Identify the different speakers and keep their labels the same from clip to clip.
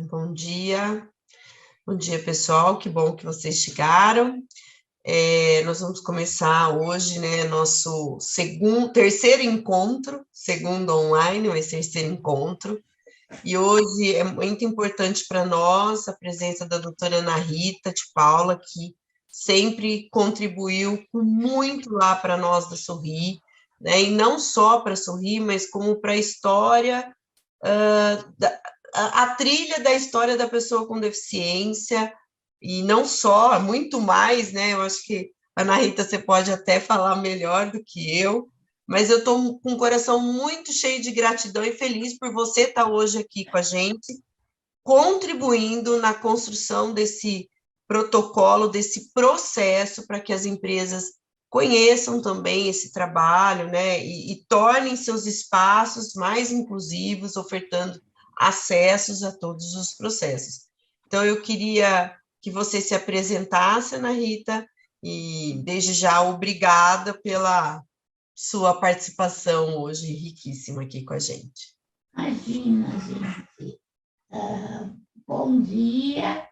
Speaker 1: Bom dia. Bom dia, pessoal. Que bom que vocês chegaram. Nós vamos começar hoje, né, nosso terceiro encontro, segundo online, mas terceiro encontro. E hoje é muito importante para nós a presença da doutora Ana Rita de Paula, que sempre contribuiu muito lá para nós da Sorri, né? E não só para Sorri, mas como para a história, a trilha da história da pessoa com deficiência, e não só, muito mais, né? Eu acho que, Ana Rita, você pode até falar melhor do que eu, mas eu estou com o coração muito cheio de gratidão e feliz por você estar hoje aqui com a gente, contribuindo na construção desse protocolo, desse processo, para que as empresas conheçam também esse trabalho, né, e tornem seus espaços mais inclusivos, ofertando acessos a todos os processos. Então, eu queria que você se apresentasse, Ana Rita, e desde já obrigada pela sua participação hoje riquíssima aqui com a gente.
Speaker 2: Imagina, gente. Bom dia.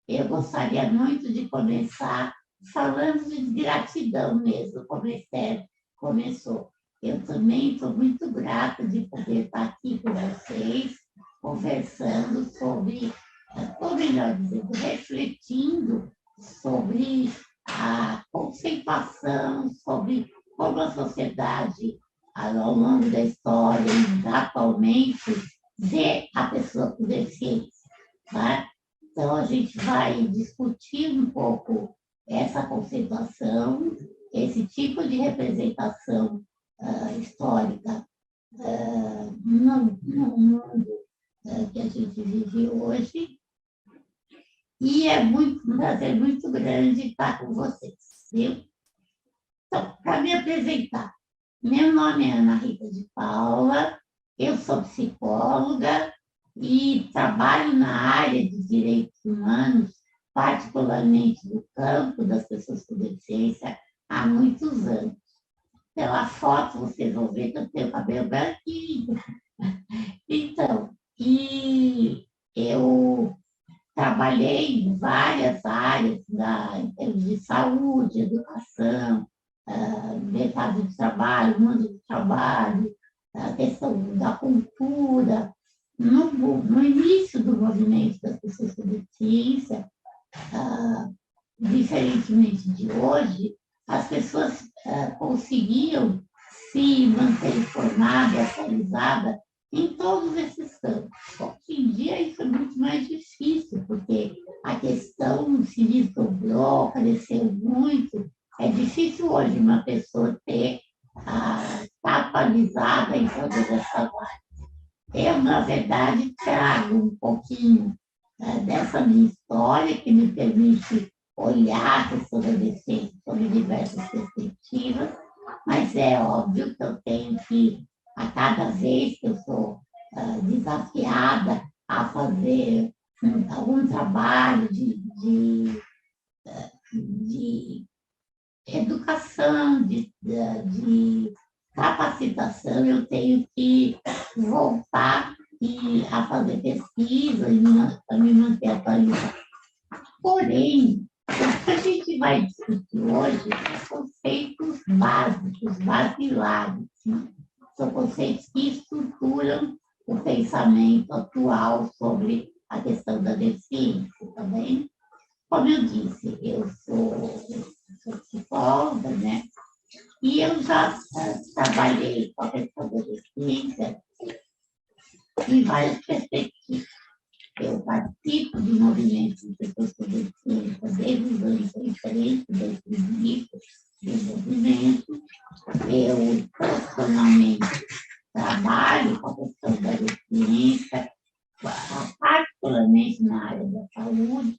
Speaker 2: Eu gostaria muito de começar falando de gratidão mesmo, como a Esther começou. Eu também estou muito grata de poder estar aqui com vocês, conversando sobre, ou melhor dizendo, refletindo sobre a conceituação, sobre como a sociedade, ao longo da história e atualmente, vê a pessoa com deficiência. Tá? Então, a gente vai discutir um pouco essa conceituação, esse tipo de representação histórica no mundo que a gente vive hoje. E é um prazer muito grande estar com vocês, viu? Então, para me apresentar, meu nome é Ana Rita de Paula, eu sou psicóloga e trabalho na área de direitos humanos, particularmente no campo das pessoas com deficiência, há muitos anos. Pela foto, vocês vão ver que eu tenho cabelo branquinho. Então, e eu trabalhei em várias áreas, em termos de saúde, educação, mercado de trabalho, mundo do trabalho, a questão da cultura. No início do movimento das pessoas com deficiência, diferentemente de hoje, as pessoas conseguiam se manter informadas, atualizadas em todos esses campos. Hoje em dia isso é muito mais difícil, porque a questão se desdobrou, cresceu muito. É difícil hoje uma pessoa estar atualizada em todas essas áreas. Eu, na verdade, trago um pouquinho dessa minha história, que me permite olhar a questão da deficiência sob diversas perspectivas, mas é óbvio que eu tenho que, a cada vez que eu sou desafiada a fazer algum trabalho de educação, de capacitação, eu tenho que voltar a fazer pesquisa e a me manter atualizada. Porém, o que a gente vai discutir hoje são conceitos básicos, basilares, né? São conceitos que estruturam o pensamento atual sobre a questão da deficiência, tá bem? Como eu disse, eu sou psicóloga, né? E eu já trabalhei com a questão da deficiência em várias perspectivas. Eu participo de movimentos de pessoas com deficiência desde os anos 80, desde os inícios do movimento. Eu, profissionalmente, trabalho com a questão da deficiência, particularmente na área da saúde,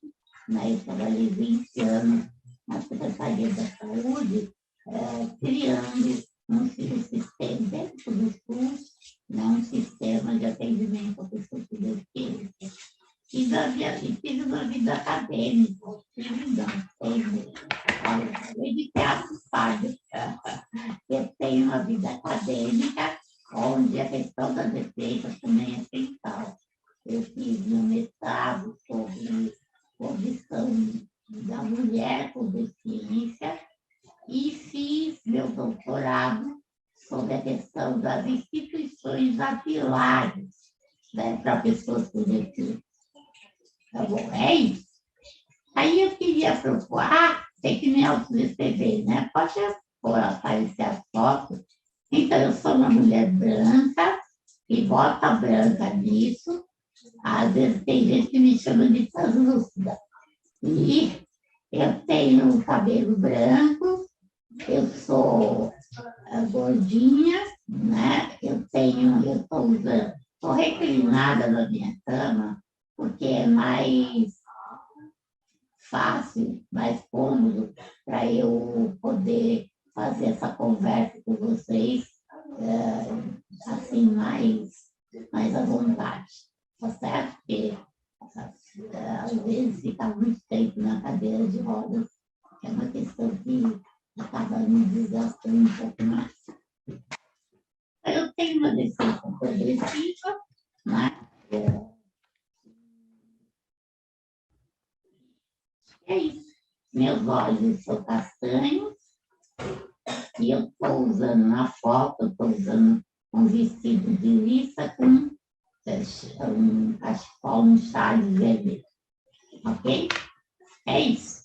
Speaker 2: né? Eu trabalhei 20 anos na Secretaria da Saúde, criando um sistema dentro do SUS, né? Um sistema de atendimento à pessoa com deficiência. E tive uma vida acadêmica, além de ter assustado. Eu tenho uma vida acadêmica onde a questão da deficiência também é central. eu fiz meu mestrado sobre condição da mulher com deficiência e fiz meu doutorado sobre a questão das instituições asilares, né, para pessoas com deficiência. Tá bom? É isso. Aí eu queria propor, tem que me autodescrever, né? Pode aparecer as fotos. Então, eu sou uma mulher branca, e bota branca nisso. Às vezes tem gente que me chama de translúcida. E eu tenho cabelo branco, eu sou gordinha, né? Eu estou reclinada na minha cama, porque é mais fácil, mais cômodo para eu poder fazer essa conversa com vocês assim, mais à vontade, tá certo? Porque às vezes ficar muito tempo na cadeira de rodas é uma questão que acaba me desgastando um pouco mais. Eu tenho uma deficiência progressiva, né? É isso. Meus olhos são castanhos e eu estou usando na foto, estou usando um vestido de liça com um cachecol, um chale vermelho. Ok? É isso.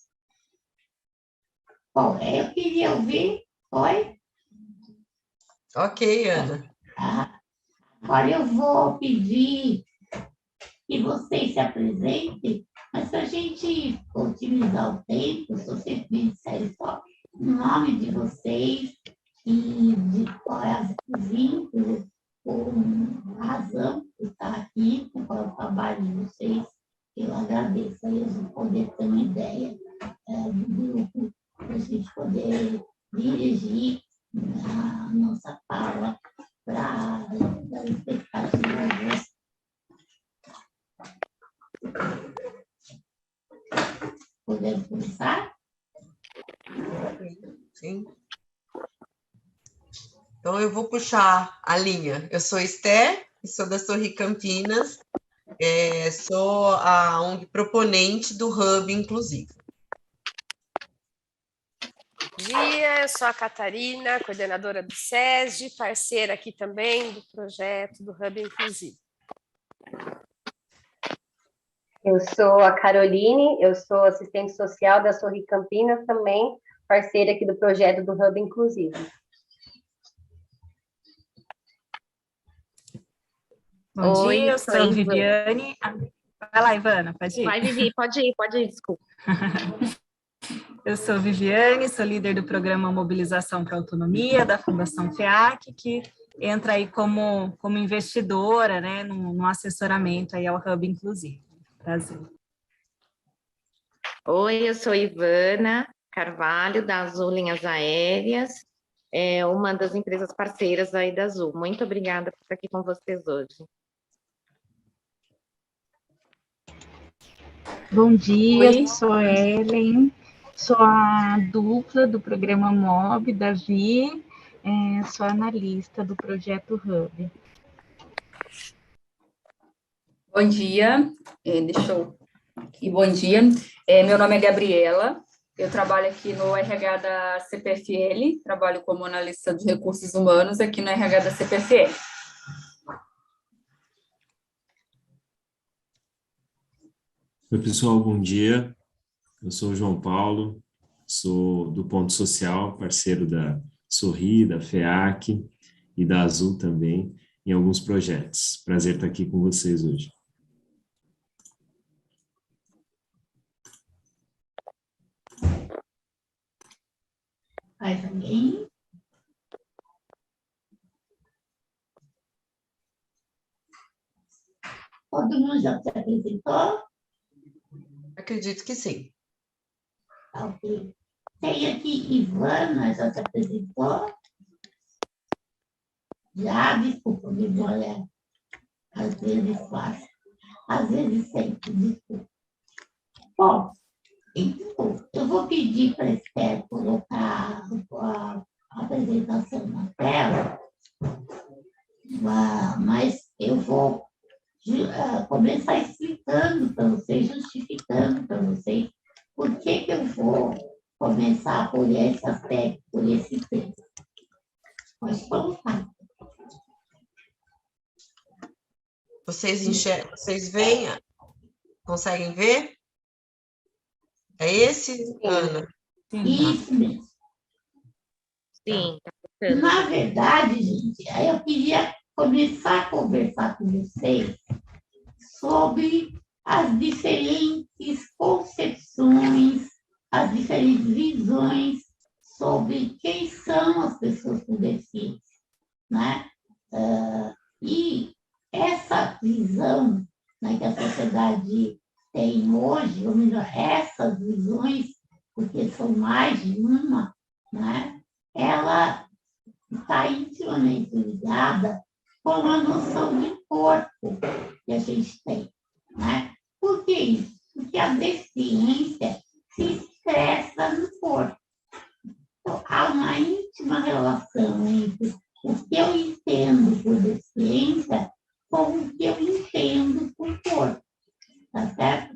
Speaker 2: Bom, eu queria ouvir. Oi?
Speaker 1: Ok, Ana.
Speaker 2: Agora eu vou pedir que vocês se apresentem, mas para a gente otimizar o tempo, se vocês me disserem só o nome de vocês e de qual é o vínculo ou a razão de estar aqui, qual é o trabalho de vocês, eu agradeço a eles poder ter uma ideia do grupo, para a gente poder dirigir a nossa fala para a expectativa. Podemos começar?
Speaker 1: Sim. Então, eu vou puxar a linha. Eu sou Esther, sou da Sorri Campinas, sou a ONG proponente do Hub Inclusivo.
Speaker 3: Bom dia, eu sou a Catarina, coordenadora do SESG, parceira aqui também do projeto do Hub Inclusivo.
Speaker 4: Eu sou a Caroline, eu sou assistente social da Sorri Campinas também, parceira aqui do projeto do Hub Inclusivo.
Speaker 5: Bom dia, eu sou a Viviane. Vai lá, Ivana, pode ir?
Speaker 6: Vai, Vivi, pode ir, desculpa.
Speaker 5: Eu sou Viviane, sou líder do programa Mobilização para a Autonomia, da Fundação FEAC, que entra aí como investidora, né, no assessoramento aí ao Hub Inclusivo. Prazer.
Speaker 6: Oi, eu sou Ivana Carvalho, da Azul Linhas Aéreas, uma das empresas parceiras aí da Azul. Muito obrigada por estar aqui com vocês hoje.
Speaker 7: Bom dia, sou a Ellen, sou a dupla do programa MOB, Davi, sou analista do projeto Hub.
Speaker 8: Bom dia, bom dia, meu nome é Gabriela, eu trabalho aqui no RH da CPFL, trabalho como analista de recursos humanos aqui no RH da CPFL.
Speaker 9: Oi, pessoal, bom dia. Eu sou o João Paulo, sou do Ponto Social, parceiro da Sorri, da FEAC e da Azul também, em alguns projetos. Prazer estar aqui com vocês hoje.
Speaker 2: Mais alguém? Todo mundo já se apresentou?
Speaker 1: Acredito que sim.
Speaker 2: Ok. Tem aqui Ivana, já se apresentou? Já, desculpa, me vou olhar. Às vezes fácil. Às vezes sempre, desculpa. Bom, então, eu vou pedir para a Esther colocar a apresentação na tela, mas eu vou começar começar explicando para vocês, justificando para vocês por que eu vou começar por esse aspecto, por esse tema. Pode colocar.
Speaker 1: Vocês veem? Conseguem ver? É esse, Ana?
Speaker 2: Isso mesmo.
Speaker 6: Sim, tá.
Speaker 2: Na verdade, gente, eu queria começar a conversar com vocês sobre as diferentes concepções, as diferentes visões sobre quem são as pessoas com deficiência, né? E essa visão, né, que a sociedade tem hoje, ou melhor, essas visões, porque são mais de uma, né? Ela está intimamente ligada com a noção de corpo que a gente tem, né? Por que isso? Porque a deficiência se expressa no corpo. Então, há uma íntima relação entre o que eu entendo por deficiência com o que eu entendo por corpo, tá certo?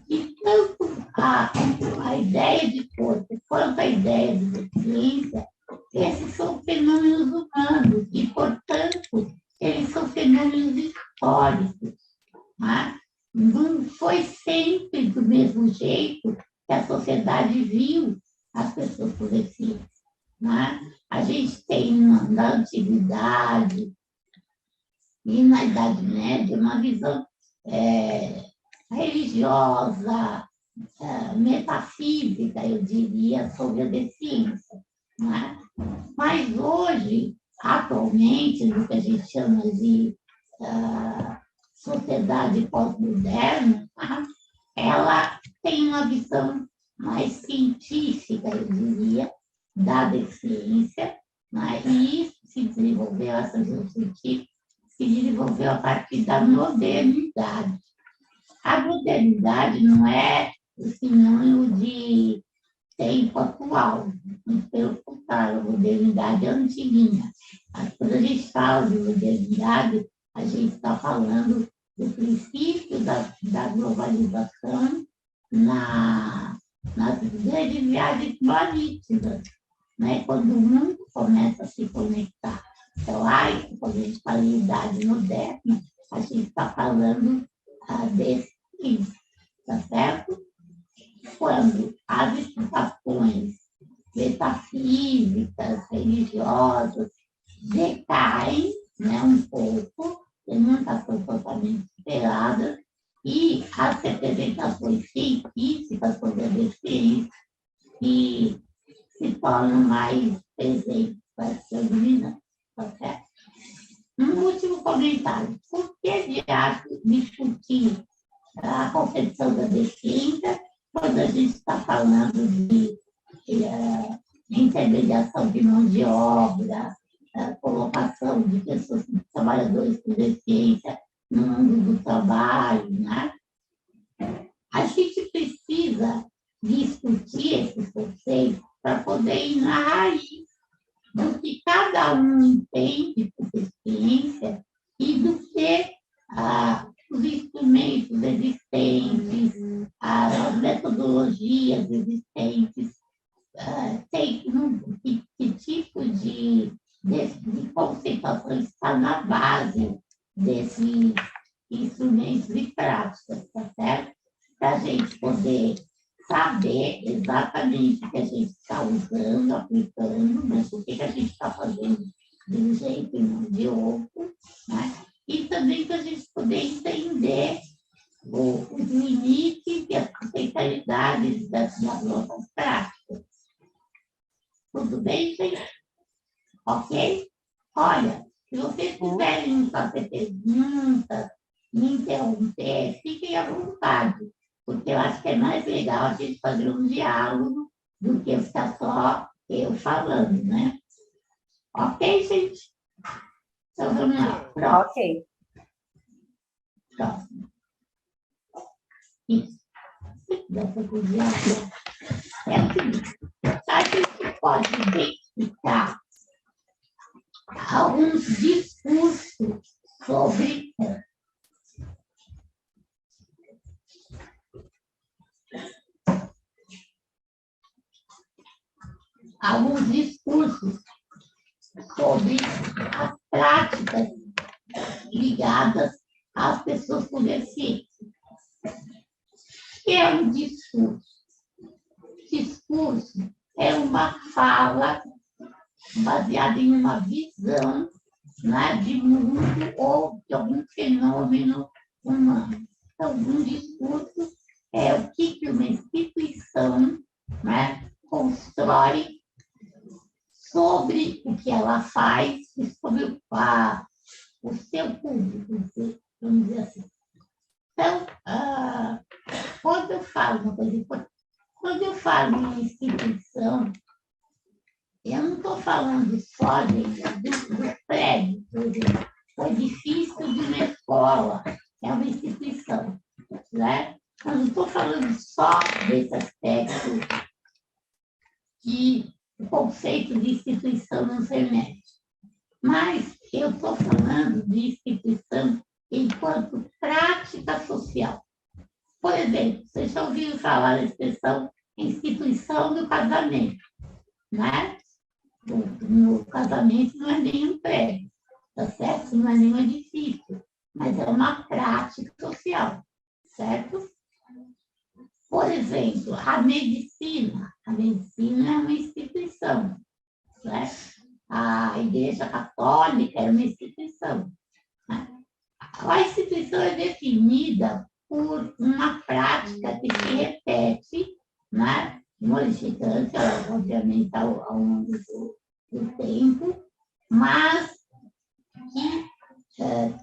Speaker 2: E tanto a ideia de corpo quanto a ideia de deficiência, esses são fenômenos humanos e, portanto, eles são fenômenos históricos. Né? Não foi sempre do mesmo jeito que a sociedade viu as pessoas com deficiência. Né? A gente tem na antiguidade e na Idade Média uma visão religiosa, metafísica, eu diria, sobre a deficiência. Né? Mas hoje, atualmente, no que a gente chama de sociedade pós-moderna, tá? Ela tem uma visão mais científica, eu diria, da deficiência, né? E isso se desenvolveu, essa visão científica, se desenvolveu a partir da modernidade. A modernidade não é o sinônimo de tempo atual, pelo contrário, a modernidade é antiguinha. Quando a gente fala de modernidade, a gente está falando do princípio da globalização nas grandes viagens marítimas, né? Quando o mundo começa a se conectar. Então, quando a gente fala em idade moderna, a gente está falando desse princípio, tá certo? Quando as explicações metafísicas, religiosas, decaem, né, um pouco, e nunca são totalmente superadas, e as representações científicas sobre a deficiência que se tornam mais presentes para ser dominantes, tá certo? Um último comentário. Por que discutir a concepção da deficiência quando a gente está falando de intermediação de mão de obra, colocação de pessoas, trabalhadores com deficiência no mundo do trabalho, né? A gente precisa discutir esses conceitos para poder ir na raiz do que cada um entende por deficiência e do que os instrumentos existentes, as metodologias existentes, que tipo de conceituação está na base desses instrumentos e práticas, tá certo? Para a gente poder saber exatamente o que a gente está usando, aplicando, mas o que a gente está fazendo de um jeito e não de outro, né? E também para a gente poder entender os limites e as potencialidades das nossas práticas. Tudo bem, gente? Ok? Olha, se vocês quiserem fazer perguntas, me interromper, fiquem à vontade, porque eu acho que é mais legal a gente fazer um diálogo do que ficar só eu falando, né? Ok, gente? Então, vamos lá. Próximo.
Speaker 4: Ok.
Speaker 2: Próximo. Isso. Dá para poder é o seguinte, a gente pode identificar alguns discursos sobre alguns discursos sobre as práticas ligadas às pessoas com deficiência. O que é um discurso? Discurso é uma fala baseada em uma visão, né, de mundo ou de algum fenômeno humano. Então, um discurso é o que uma instituição, né, constrói sobre o que ela faz e sobre o seu público, vamos dizer assim. Então, quando eu falo uma coisa importante, quando eu falo em instituição, eu não estou falando só do prédio, por exemplo, o edifício de uma escola é uma instituição, né? Eu não estou falando só desse aspecto que o conceito de instituição não se remete, mas eu estou falando de instituição enquanto prática social. Por exemplo, vocês já ouviram falar da expressão instituição do casamento, né? No casamento não é nem um prédio, tá certo? Não é nem um edifício, mas é uma prática social, certo? Por exemplo, a medicina é uma instituição, certo? A Igreja Católica é uma instituição, né? A instituição é definida por uma prática que se repete, né, modificando, obviamente, ao longo do tempo, mas que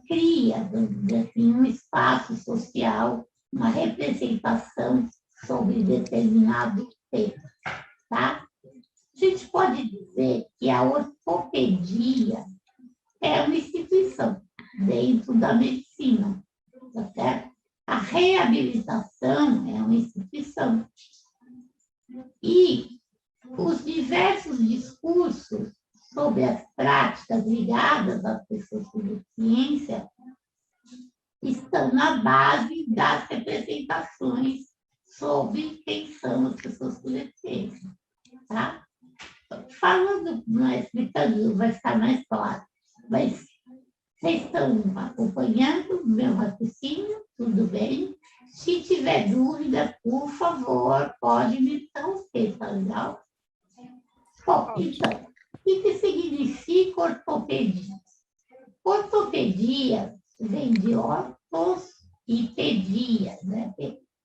Speaker 2: cria, vamos dizer assim, um espaço social, uma representação sobre determinado tema, tá? A gente pode dizer que a ortopedia é uma instituição dentro da medicina, tá certo? A reabilitação é uma instituição. E os diversos discursos sobre as práticas ligadas às pessoas com deficiência estão na base das representações sobre quem são as pessoas com deficiência. Tá? Falando, não é explicando, vai ficar mais claro, mas vocês estão acompanhando o meu raciocínio? Tudo bem? Se tiver dúvida, por favor, pode me interromper, tá legal? Bom, então, o que significa ortopedia? Ortopedia vem de ortos e pedia, né?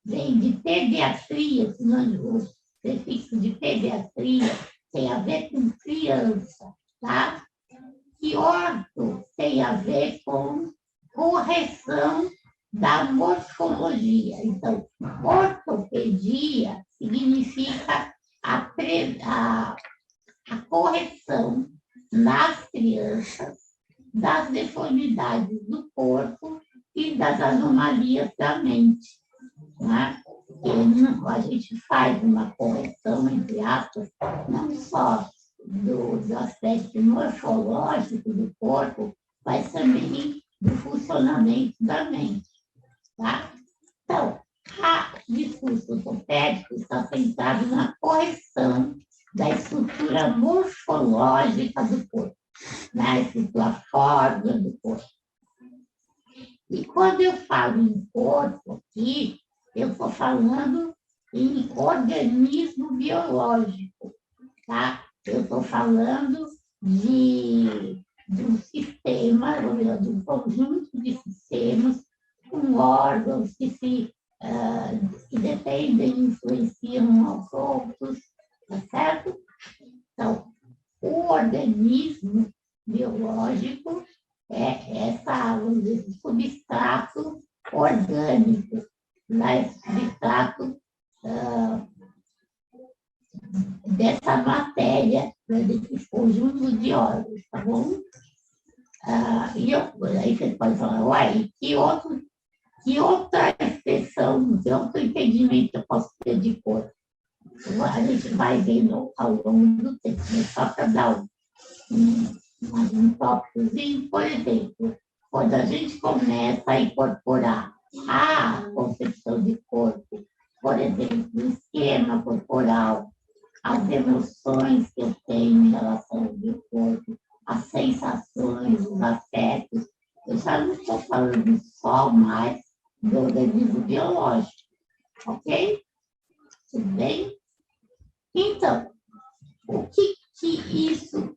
Speaker 2: Vem de pediatria, o prefixo de pediatria tem a ver com criança, tá? E orto tem a ver com correção da morfologia. Então, ortopedia significa a correção nas crianças das deformidades do corpo e das anomalias da mente, né? E a gente faz uma correção, entre aspas, não só do aspecto morfológico do corpo, mas também do funcionamento da mente. Tá? Então, o discurso ortopédico está centrado na correção da estrutura morfológica do corpo, na estrutura fórmula do corpo. E quando eu falo em corpo aqui, eu estou falando em organismo biológico, tá? Eu estou falando de um sistema, de um conjunto de sistemas com órgãos que dependem, influenciam uns aos outros, tá certo? Então, o organismo biológico é esse substrato orgânico, né? Substrato dessa matéria, desse conjunto de órgãos, tá bom? Aí você pode falar, uai, que outra expressão, que outro entendimento eu posso ter de corpo? A gente vai vendo ao longo do tempo, mas só para dar um tópicozinho, por exemplo, quando a gente começa a incorporar a concepção de corpo, por exemplo, o esquema corporal, as emoções que eu tenho em relação ao meu corpo, as sensações, os afetos. Eu já não estou falando só mais do organismo biológico, ok? Tudo bem? Então, o que isso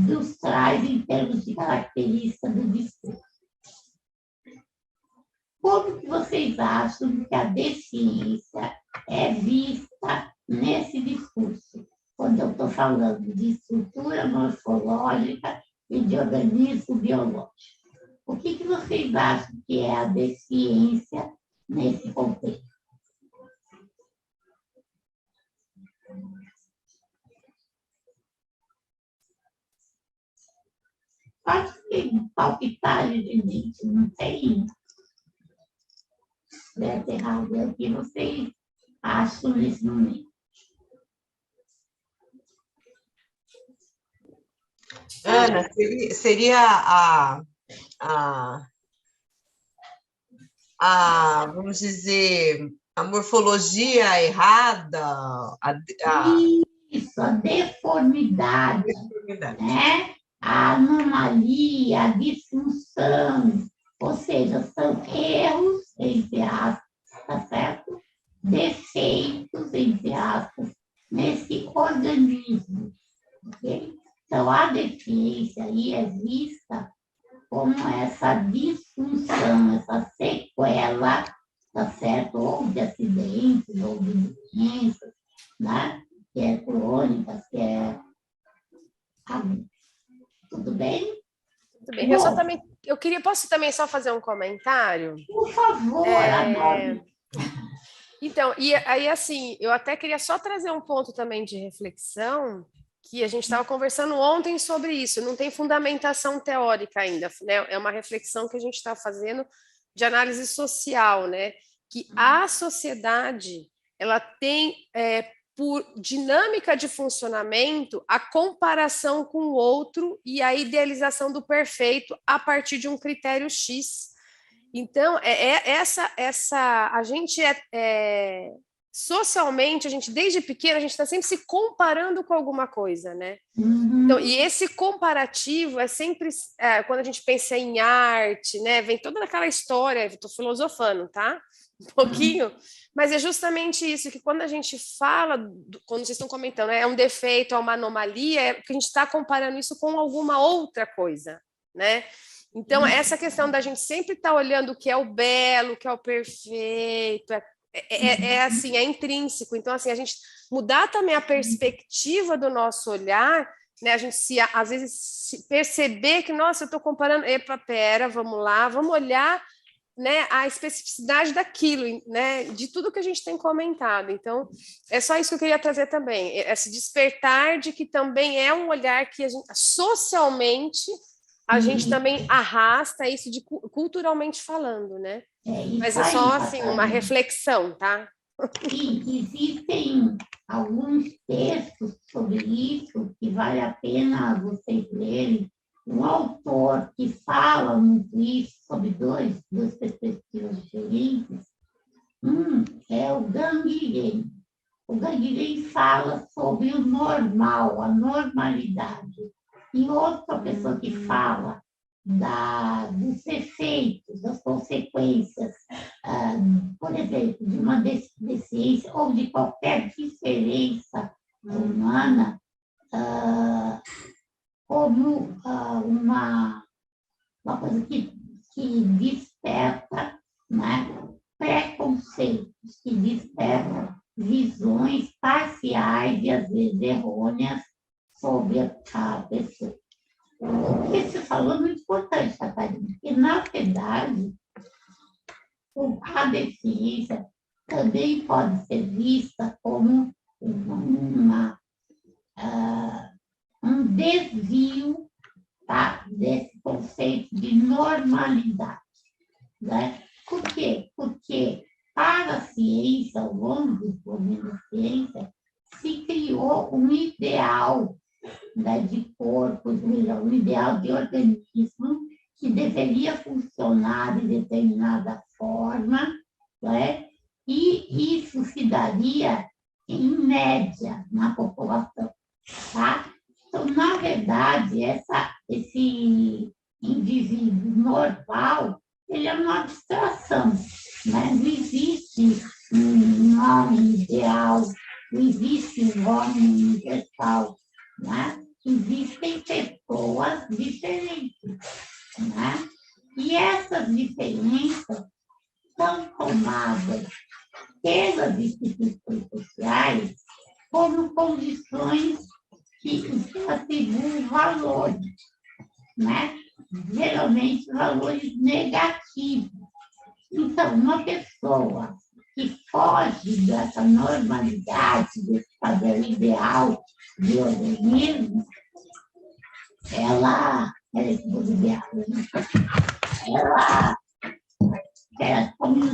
Speaker 2: nos traz em termos de característica do discurso? Como que vocês acham que a deficiência é vista nesse discurso? Quando eu estou falando de estrutura morfológica e de organismo biológico. O que vocês acham que é a deficiência nesse contexto? Pode ter palpitagem de gente, não tem. Deve errado é o que vocês acham nesse momento.
Speaker 1: Ana, seria vamos dizer, a morfologia errada,
Speaker 2: Isso, a deformidade, né? A anomalia, a disfunção, ou seja, são erros, entre aspas, tá certo? Defeitos, entre aspas, nesse organismo, ok? Então, a deficiência aí é vista como essa disfunção, essa sequela, tá certo? Ou de acidentes, ou de doenças, né? Que é crônica, que é aguda. Tudo bem?
Speaker 3: Tudo bem. Posso também só fazer um comentário?
Speaker 2: Por favor, adoro.
Speaker 3: Então, e aí, assim, eu até queria só trazer um ponto também de reflexão, que a gente estava conversando ontem sobre isso, não tem fundamentação teórica ainda, né? É uma reflexão que a gente está fazendo de análise social, né? Que a sociedade, ela tem, por dinâmica de funcionamento, a comparação com o outro e a idealização do perfeito a partir de um critério X. Então, a gente socialmente, a gente desde pequena, a gente está sempre se comparando com alguma coisa, né? Então, e esse comparativo é sempre, quando a gente pensa em arte, né? Vem toda aquela história, estou filosofando, tá? Um pouquinho, mas é justamente isso, que quando a gente fala, quando vocês estão comentando, é um defeito, é uma anomalia, é porque a gente está comparando isso com alguma outra coisa, né? Então, essa questão da gente sempre estar olhando o que é o belo, o que é o perfeito, assim, é intrínseco. Então, assim, a gente mudar também a perspectiva do nosso olhar, né? A gente às vezes perceber que, nossa, eu estou comparando, pera, vamos lá, vamos olhar, né, a especificidade daquilo, né, de tudo que a gente tem comentado. Então, é só isso que eu queria trazer também, esse despertar de que também é um olhar que a gente, socialmente, a gente também arrasta isso de culturalmente falando, né? Mas é só, assim, uma reflexão, tá?
Speaker 2: E existem alguns textos sobre isso que vale a pena vocês lerem. Um autor que fala muito isso, sobre duas perspectivas diferentes, é o Ganguilhem. O Ganguilhem fala sobre o normal, a normalidade. E outra pessoa que fala dos efeitos, das consequências, por exemplo, de uma deficiência ou de qualquer diferença humana, como uma coisa que desperta, né, preconceitos, que desperta visões parciais e às vezes errôneas sobre a pessoa. O que você falou é muito importante, Catarina, porque, na verdade, a deficiência também pode ser vista como um desvio, tá, desse conceito de normalidade. Né? Por quê? Porque, para a ciência, ao longo do desenvolvimento da ciência, se criou um ideal, né, de corpo, um ideal de organismo que deveria funcionar de determinada forma, né? E isso se daria em média, na população, tá? Então, na verdade, esse indivíduo normal, ele é uma abstração, né? Não existe um homem ideal, não existe um homem universal, né? Existem pessoas diferentes, né? E essas diferenças são tomadas pelas instituições sociais como condições que atribuem valores, né? Geralmente valores negativos. Então, uma pessoa que foge dessa normalidade, desse padrão ideal de organismo, ela como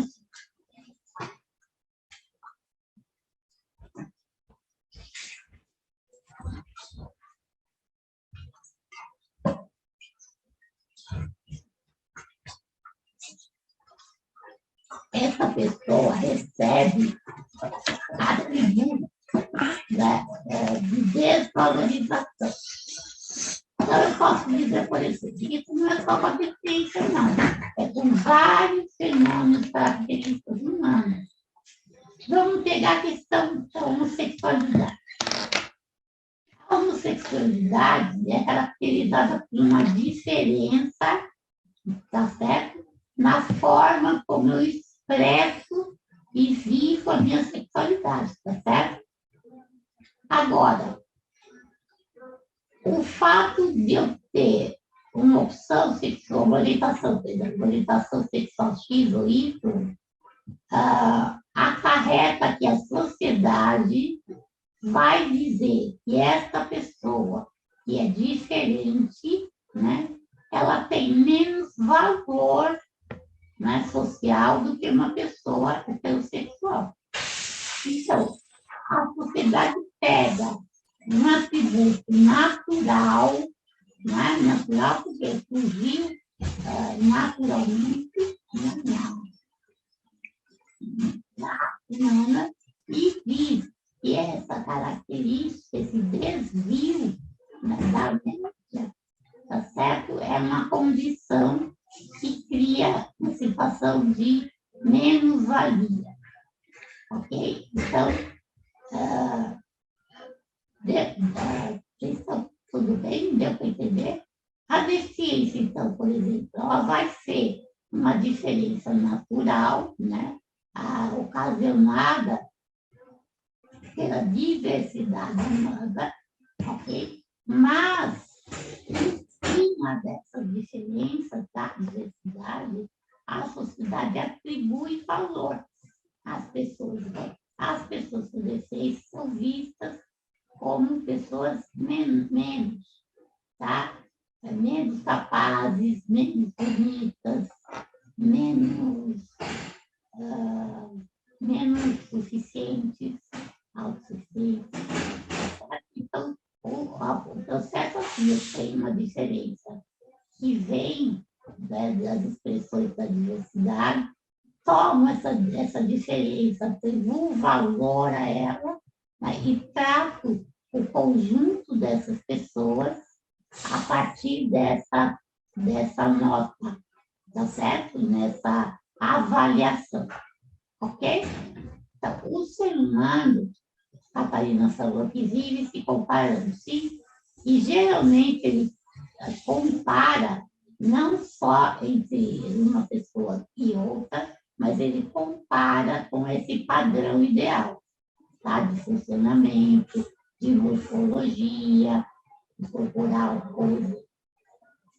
Speaker 2: essa pessoa recebe atributos, né, de desvalorização. Então, eu posso dizer, por exemplo, que isso não é só com a deficiência, não. É com vários fenômenos características humanas. Vamos pegar a questão da homossexualidade. A homossexualidade é caracterizada por uma diferença, tá certo? Na forma como eu expresso e vivo a minha sexualidade, tá certo? Agora, o fato de eu ter uma opção sexual, uma orientação sexual X ou Y, acarreta que a sociedade vai dizer que essa pessoa que é diferente, né, ela tem menos valor, né, social do que uma pessoa heterossexual. Então, a sociedade pega um atributo natural, né, natural porque surgiu naturalmente na humana, e diz que essa característica, esse desvio, né, da média, tá certo? É uma condição que cria uma situação de menos-valia, ok? Então, tudo bem? Deu para entender? A deficiência, então, por exemplo, ela vai ser uma diferença natural, né? Ocasionada pela diversidade humana, ok? Mas, em cima dessas diferenças da diversidade, a sociedade atribui valor às pessoas, né? As pessoas com deficiência são vistas como pessoas menos, tá? Menos capazes, menos bonitas, menos suficientes, autossuficientes. Então, o processo aqui tem uma diferença que vem, né, das expressões da diversidade, toma essa diferença, atribuo um valor a ela, né, e trato o conjunto dessas pessoas a partir dessa nota, tá certo? Nessa avaliação, ok? Então, o ser humano, a Catarina falou que vive se comparando, sim, e geralmente ele compara não só entre uma pessoa e outra, mas ele compara com esse padrão ideal, tá? De funcionamento, de morfologia, corporal,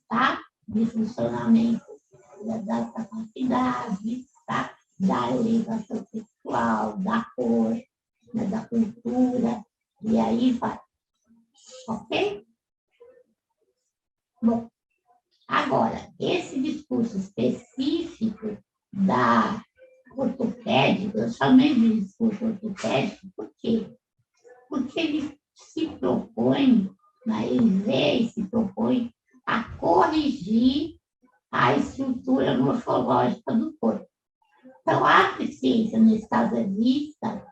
Speaker 2: tá? De funcionamento das capacidades, tá? Da orientação sexual, da cor, né? Da cultura, e aí vai. Ok? Bom, agora, esse discurso específico da ortopédica, eu chamei de discurso ortopédico, por quê? Porque ele se propõe, né, ele vê e se propõe a corrigir a estrutura morfológica do corpo. Então, a deficiência, nesse caso, é vista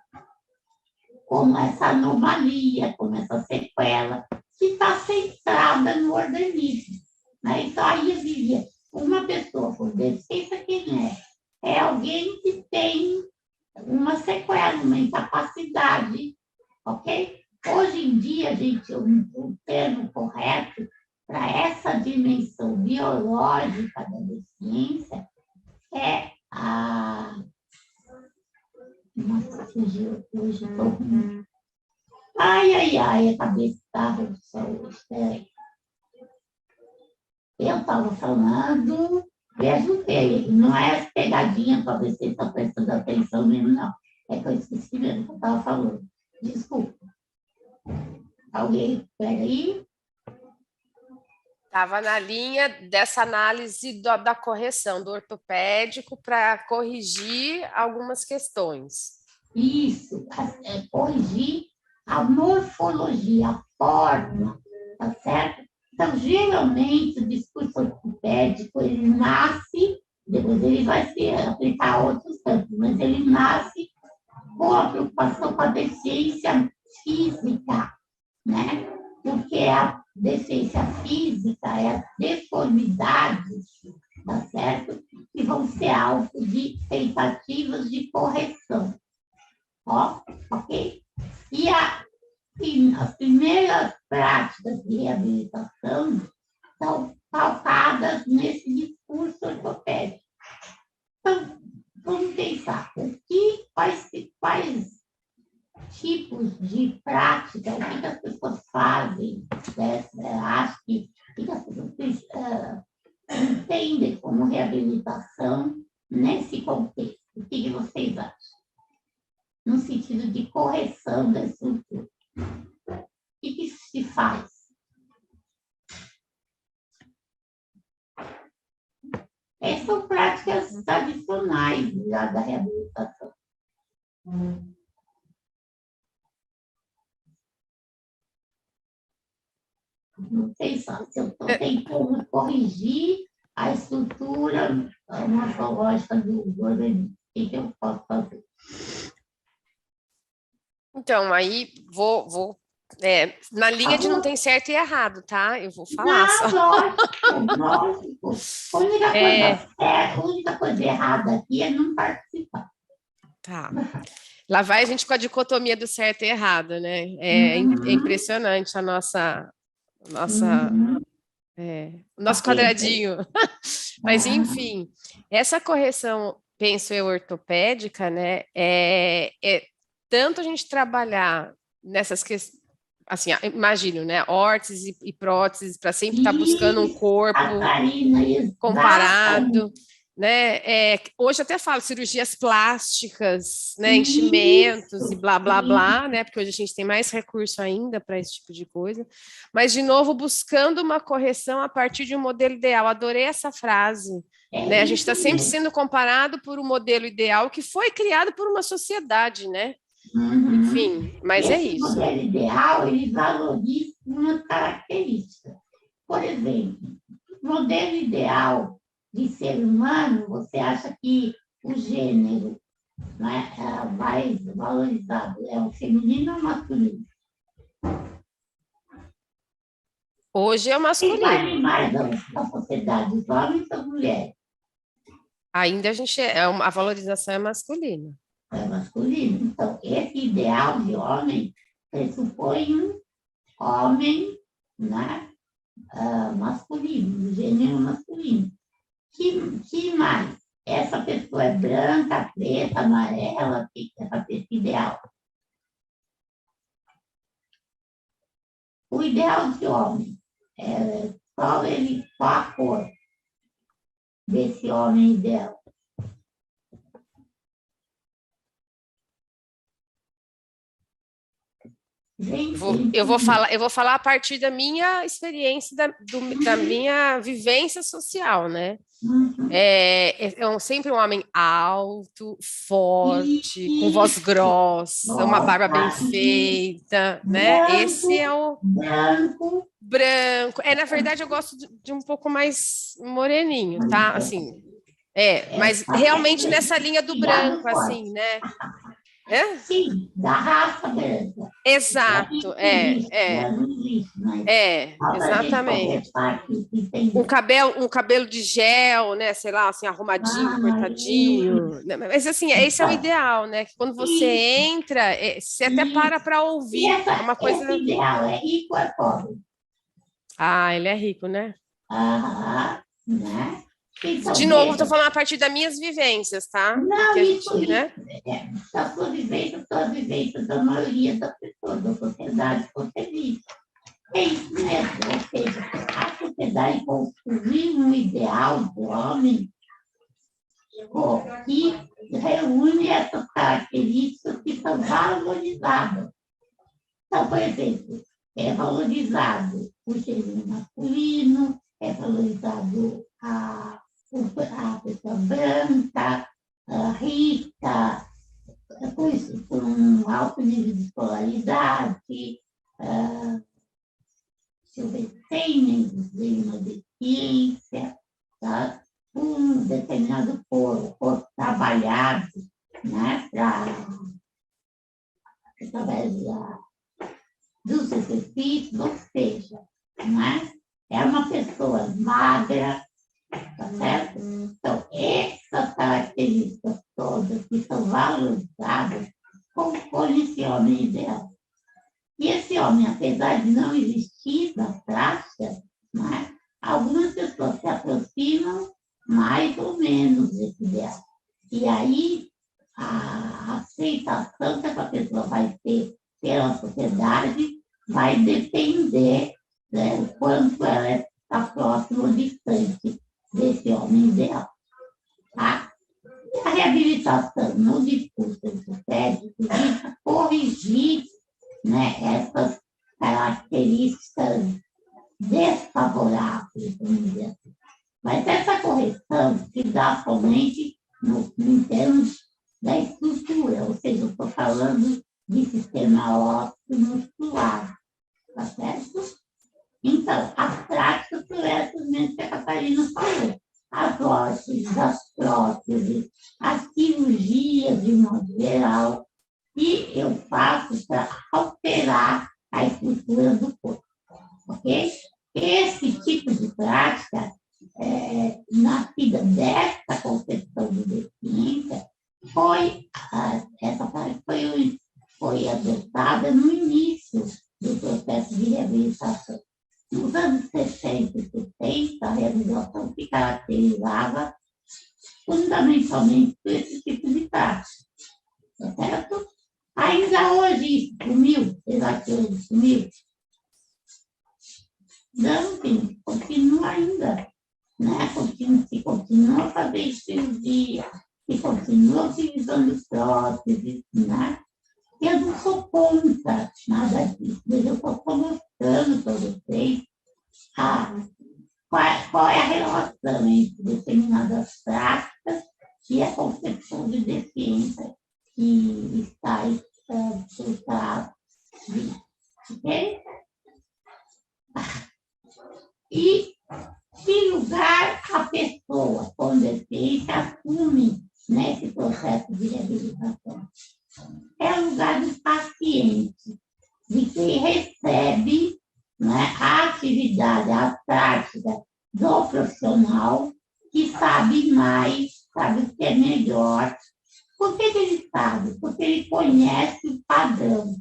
Speaker 2: como essa anomalia, como essa sequela, que está centrada no organismo. Né? Então, aí eu diria, uma pessoa com deficiência, quem é? É alguém que tem uma sequela, uma incapacidade, ok? Hoje em dia, gente, o termo correto para essa dimensão biológica da deficiência é a... Nossa, fugiu, hoje estou ruim. Ai, a cabeça está russa hoje. Eu estava falando, vejo que não é as pegadinhas para ver se está prestando atenção mesmo, não. É que eu esqueci mesmo o que eu estava falando. Desculpa. Alguém pega aí?
Speaker 3: Estava na linha dessa análise da correção do ortopédico para corrigir algumas questões.
Speaker 2: Isso, corrigir a morfologia, a forma, tá certo? Então, geralmente, o discurso ortopédico, ele nasce, depois ele vai se aplicar a outros campos, mas ele nasce com a preocupação com a deficiência física, né? Porque a deficiência física é as deformidades, tá certo? Que vão ser alvo de tentativas de correção. Ó, ok? E as primeiras práticas de reabilitação são pautadas nesse discurso ortopédico. Então, vamos pensar, quais tipos de prática, o que as pessoas fazem, né? Acho que as pessoas entendem como reabilitação nesse contexto. O que vocês acham? No sentido de correção da estrutura. O que se faz? Essas são práticas tradicionais já da reabilitação. Não sei se eu estou tentando corrigir a estrutura morfológica do organismo. O que eu posso fazer?
Speaker 3: Então, aí vou na linha de não tem certo e errado, tá? Eu vou falar só.
Speaker 2: Lógico. A única coisa errada aqui é não participar.
Speaker 3: Tá. Lá vai a gente com a dicotomia do certo e errado, né? É impressionante o nosso quadradinho. Mas, enfim, essa correção, penso eu, ortopédica, né? Tanto a gente trabalhar nessas questões, assim, imagino, né? Órteses e próteses, para sempre estar buscando um corpo comparado, né? Hoje até falo cirurgias plásticas, né? Enchimentos e blá, blá, blá, né? Porque hoje a gente tem mais recurso ainda para esse tipo de coisa. Mas, de novo, buscando uma correção a partir de um modelo ideal. Adorei essa frase. Né? A gente está sempre sendo comparado por um modelo ideal que foi criado por uma sociedade, né? Enfim, mas é isso.
Speaker 2: O modelo ideal, ele valoriza uma característica. Por exemplo, o modelo ideal de ser humano, você acha que o gênero, né, mais valorizado é o feminino ou o masculino?
Speaker 3: Hoje é o masculino.
Speaker 2: Quem vale mais na sociedade, os homens ou as mulheres?
Speaker 3: Ainda a valorização é masculina.
Speaker 2: É masculino. Então, esse ideal de homem pressupõe um homem, né, masculino, gênero masculino. Que mais? Essa pessoa é branca, preta, amarela, que é essa pessoa ideal? O ideal de homem, qual a cor desse homem ideal?
Speaker 3: Eu vou falar a partir da minha experiência, da minha vivência social, né? Sempre um homem alto, forte, com voz grossa, uma barba bem feita, né? Esse é o branco. Na verdade, eu gosto de um pouco mais moreninho, tá? Assim, mas realmente nessa linha do branco, assim, né? É?
Speaker 2: Sim, da raça branca.
Speaker 3: Exato,
Speaker 2: Não existe, mas só pra gente
Speaker 3: exatamente.
Speaker 2: conversar aqui, entender.
Speaker 3: Um cabelo de gel, né? Sei lá, assim, arrumadinho, cortadinho. Né? Mas assim, esse é o ideal, né? Que quando você entra, você até para ouvir. É uma coisa.
Speaker 2: Esse ideal é rico ou é pobre?
Speaker 3: Ah, ele é rico, né?
Speaker 2: Né? Então,
Speaker 3: De novo, estou falando a partir das minhas vivências, tá?
Speaker 2: Não, isso,
Speaker 3: né?
Speaker 2: Da sua vivência da maioria das pessoas da sociedade que você vive. É isso mesmo, ou seja, a sociedade construiu um ideal do homem que reúne essas características que são valorizadas. Então, por exemplo, é valorizado o gênero masculino, é valorizado a pessoa branca, rica, com um alto nível de escolaridade, sem uma deficiência, tá? Um determinado corpo trabalhado, né, através dos exercícios, ou seja, né, é uma pessoa magra, tá certo? Então, essas características todas que são valorizadas compõem esse homem ideal. E esse homem, apesar de não existir na prática, né, algumas pessoas se aproximam mais ou menos desse ideal. E aí, a aceitação que essa pessoa vai ter pela sociedade vai depender, né, o quanto ela está próxima ou distante desse homem ideal. Tá? E a reabilitação no discurso estético visa corrigir, né, essas características desfavoráveis, vamos dizer assim. Mas essa correção se dá somente em termos da estrutura, ou seja, eu estou falando de sistema ósseo muscular, tá certo? Então, as práticas são essas mesmo que a Catarina falou. As órteses, as próteses, as cirurgias de modo geral, e eu faço para alterar a estrutura do corpo, ok? Esse tipo de prática, nascida dessa concepção de deficiência, essa prática foi adotada no início do processo de reabilitação. Nos anos 60 e 70, a reabilitação se caracterizava fundamentalmente por esse tipo de prática, certo? Ainda hoje isso sumiu, será que hoje sumiu? Não, sim, continua ainda, né? Se continua fazendo cirurgia, se continua utilizando próteses, né? Eu não sou contra nada disso, mas eu estou mostrando para vocês qual é a relação entre determinadas práticas e a concepção de deficiência que está por trás disso, ok? E que lugar a pessoa com deficiência assume nesse processo de reabilitação? É o lugar do paciente, de quem recebe, né, a atividade, a prática do profissional que sabe mais, sabe o que é melhor. Por que ele sabe? Porque ele conhece o padrão.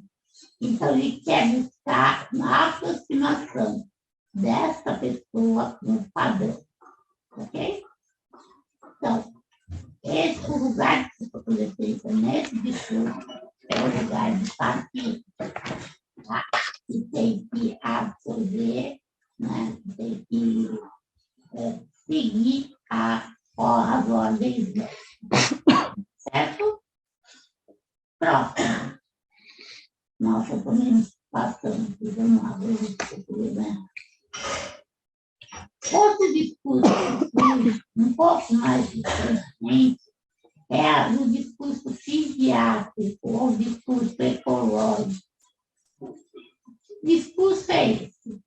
Speaker 2: Então, ele quer buscar uma aproximação dessa pessoa com o padrão. Ok? Então, esse lugar que se apresenta nesse discurso é o lugar de paciente. Tá? E tem que absorver, né? Tem que seguir as ordens, certo? Próximo. Nossa, eu estou me passando, vamos lá, outro discurso um pouco mais diferente é o discurso fisiátrico ou o discurso ecológico. O discurso é esse.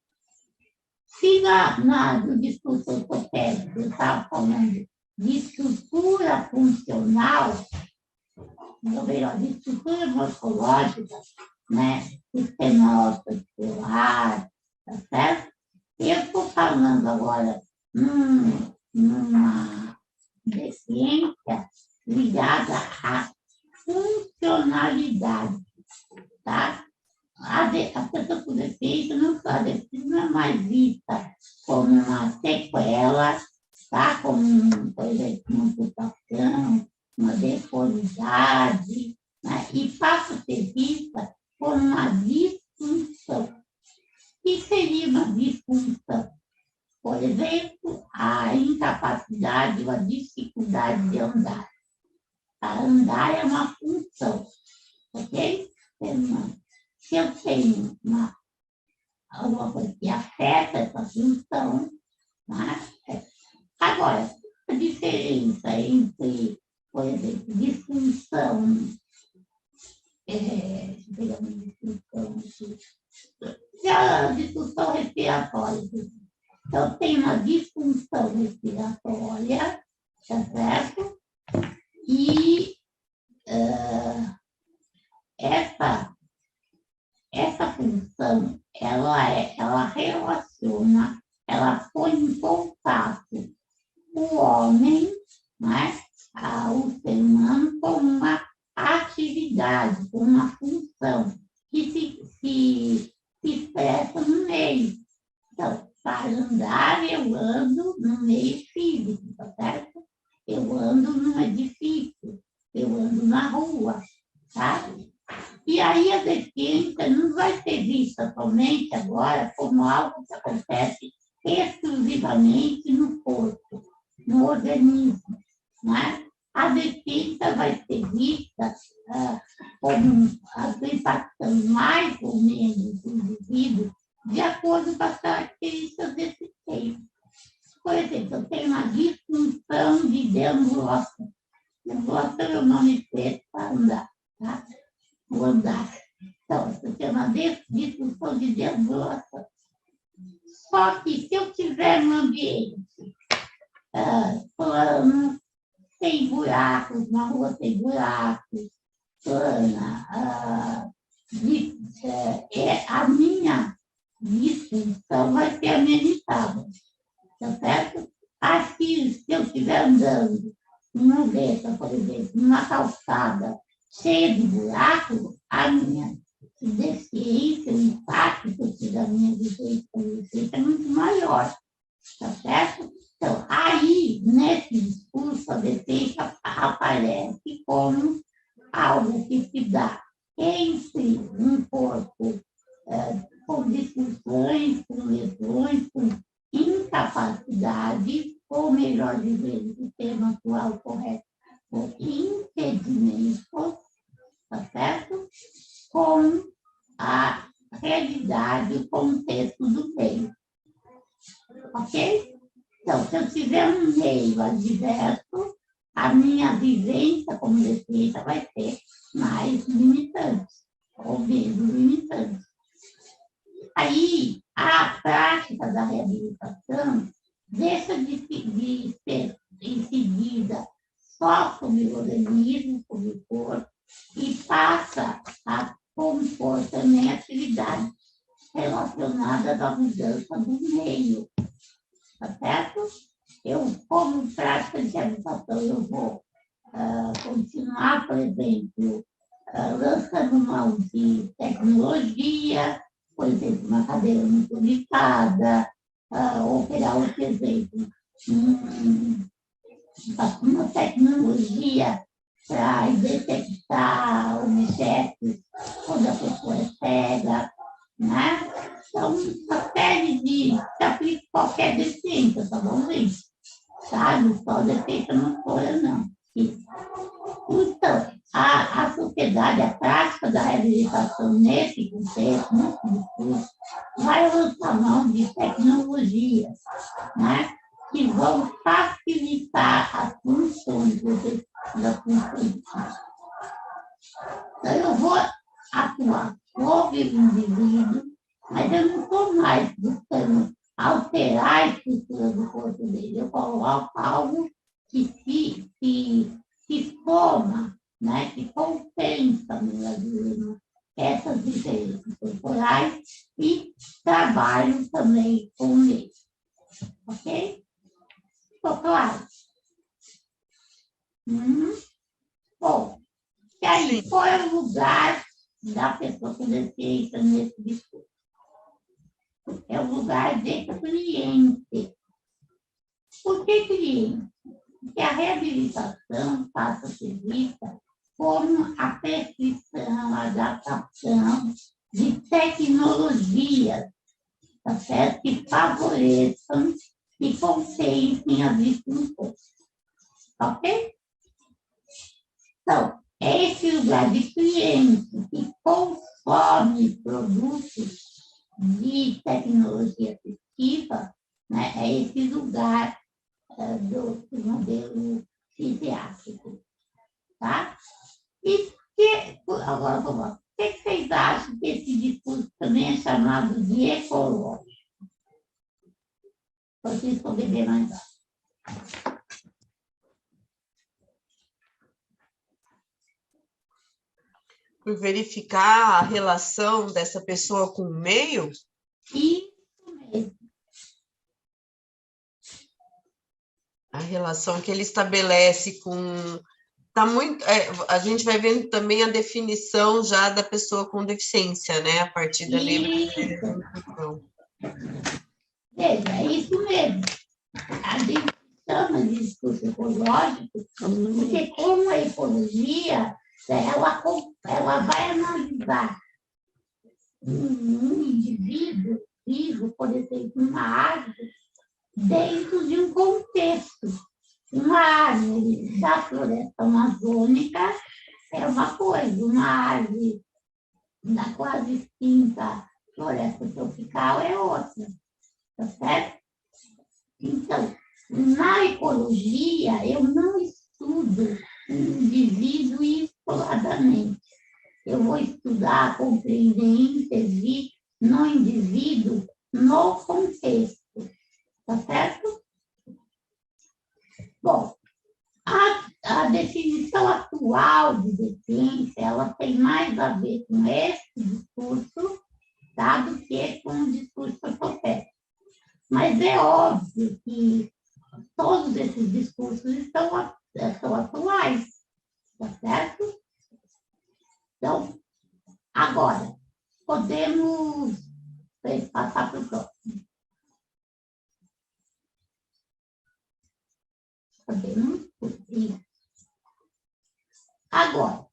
Speaker 2: Se no discurso ortopédico eu estava falando de estrutura funcional, melhor, de estrutura morfológica, né? Sistema ósseo-articular, tá certo? Eu estou falando agora numa deficiência ligada à funcionalidade, tá? A pessoa com deficiência não é mais vista como uma sequela, tá? Como, por exemplo, uma amputação, uma deformidade, né? E passa a ser vista como uma disfunção. O que seria uma disfunção? Por exemplo, a incapacidade ou a dificuldade de andar. A andar é uma função, ok? Se eu tenho alguma coisa que afeta essa função, né? Agora, a diferença entre, por exemplo, disfunção, deixa eu pegar uma disfunção aqui, a disfunção respiratória. Então, tem uma disfunção respiratória, tá certo? E essa função, ela relaciona, ela põe em contato o homem, né, o ser humano, com uma atividade, com uma função que se expressa no meio. Então, para andar, eu ando no meio físico, tá certo? Eu ando num edifício, eu ando na rua, sabe? E aí a deficiência não vai ser vista somente agora como algo que acontece exclusivamente no corpo, no organismo, né? A deficiência vai ser vista como impactando mais ou menos o indivíduo de acordo com as características desse ser. Por exemplo, eu tenho uma disfunção de deambulação. Deambulação é o nome feito para andar, tá? O andar. Então, você tem uma disfunção de deambulação. Só que se eu tiver um ambiente plano, sem buracos, na rua tem buracos, plana, a minha disfunção vai ser amenizada, tá certo? Aqui, se eu estiver andando numa reta, por exemplo, numa calçada cheia de buracos, a minha deficiência, o impacto da minha deficiência é muito maior, tá certo? Então, aí, nesse discurso, a deficiência aparece como algo que se dá entre um corpo com disfunções, com lesões, com incapacidade, ou melhor dizendo, o termo atual correto, com impedimentos, tá certo? Com a realidade, o contexto do meio. Ok? Então, se eu tiver um meio adverso, a minha vivência como deficiência vai ser mais limitante, ou menos limitante. Aí, a prática da reabilitação deixa de ser incidida só sobre o organismo, sobre o corpo, e passa a compor também atividades relacionadas à mudança do meio. Tá certo? Eu, como prática de reabilitação, eu vou continuar, por exemplo, lançando mão de tecnologia, por exemplo, uma cadeira muito limitada, ou pegar outro exemplo, uma tecnologia para detectar objetos quando a pessoa é cega, né? Então, uma série de se aplica qualquer deficiência, tá bom, gente? Tá? Não só deficiência motora, não. Isso. Então, a sociedade, a prática da reabilitação nesse contexto, nesse discurso, vai lançar mão de tecnologias, né? Que vão facilitar as funções das funções. Então, eu vou atuar sobre o indivíduo, mas eu não estou mais buscando alterar a estrutura do corpo dele. Eu coloco algo que se soma né, que compensa, né, essas diferenças corporais e trabalho também com eles. Ok? Ficou claro? Bom, e aí, qual é o lugar da pessoa com deficiência nesse discurso? É o lugar de cliente. Por que cliente? Porque a reabilitação passa a ser vista como a prescrição, a adaptação de tecnologias, tá certo? Que favoreçam e compensem as disfunções. Ok? Então, esse lugar de cliente que consome produtos de tecnologia assistiva, né, é esse lugar do modelo fisiátrico. Tá? E agora vamos lá. O que vocês acham que esse discurso também é chamado de ecológico? Vocês vão beber mais água.
Speaker 1: Por verificar a relação dessa pessoa com o meio?
Speaker 2: Isso mesmo.
Speaker 1: A relação que ele estabelece com... Tá muito, a gente vai vendo também a definição já da pessoa com deficiência, né? A partir da lei.
Speaker 2: Veja, é isso mesmo. A gente chama de discurso ecológico, porque como a ecologia, ela vai analisar um indivíduo vivo, por exemplo, uma árvore, dentro de um contexto. Uma árvore da floresta amazônica é uma coisa, uma árvore da quase extinta floresta tropical é outra, tá certo? Então, na ecologia, eu não estudo o indivíduo isoladamente. Eu vou estudar, compreender e intervir no indivíduo, no contexto, tá certo? Bom, a definição atual de deficiência, ela tem mais a ver com esse discurso, tá, do que com o discurso ortopédico. Mas é óbvio que todos esses discursos são atuais, tá certo? Então, agora, podemos passar para o próximo. Podemos? Agora,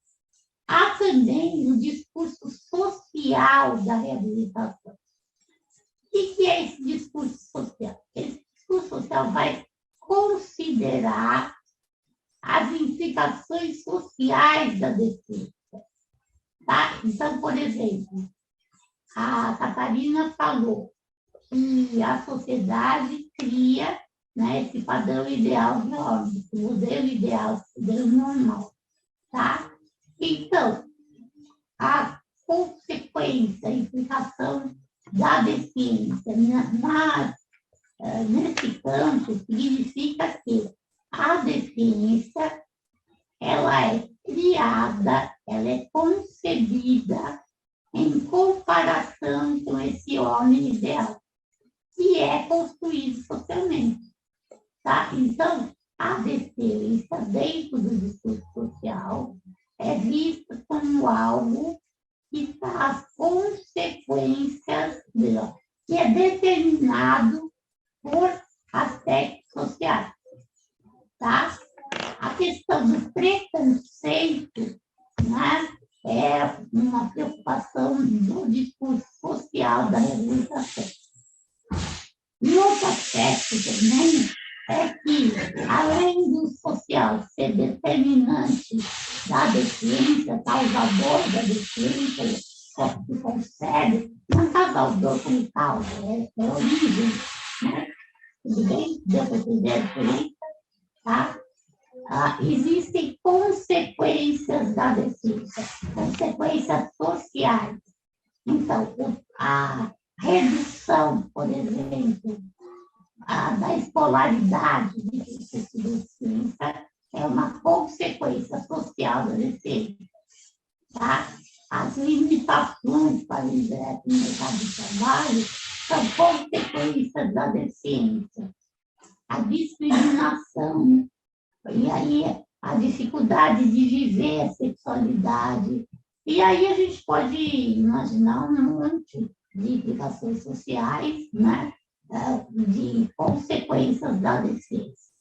Speaker 2: há também o discurso social da reabilitação. O que é esse discurso social? Esse discurso social vai considerar as implicações sociais da deficiência. Tá? Então, por exemplo, a Catarina falou que a sociedade cria, né, esse padrão ideal de homem, esse modelo ideal, esse modelo normal. Tá? Então, a consequência, a implicação da deficiência nesse campo significa que a deficiência ela é criada, ela é concebida em comparação com esse homem ideal, que é construído socialmente. Tá? Então, a deficiência dentro do discurso social é vista como algo que traz consequências dela, que é determinado por aspectos sociais. Tá? A questão do preconceito, né, é uma preocupação do discurso social da reabilitação. E outro aspecto também é que, além do social ser determinante da deficiência, causador da deficiência, que concebe, não causador como causa, é origem, né? Tudo bem? Deu para entender a diferença? Tá? Existem consequências da deficiência, consequências sociais. Então, a redução, por exemplo, da escolaridade de deficiência é uma consequência social da deficiência. Tá? As limitações para o ingresso no mercado de trabalho são consequências da deficiência. A discriminação, e aí a dificuldade de viver a sexualidade. E aí a gente pode imaginar um monte de implicações sociais, né? De consequências da deficiência.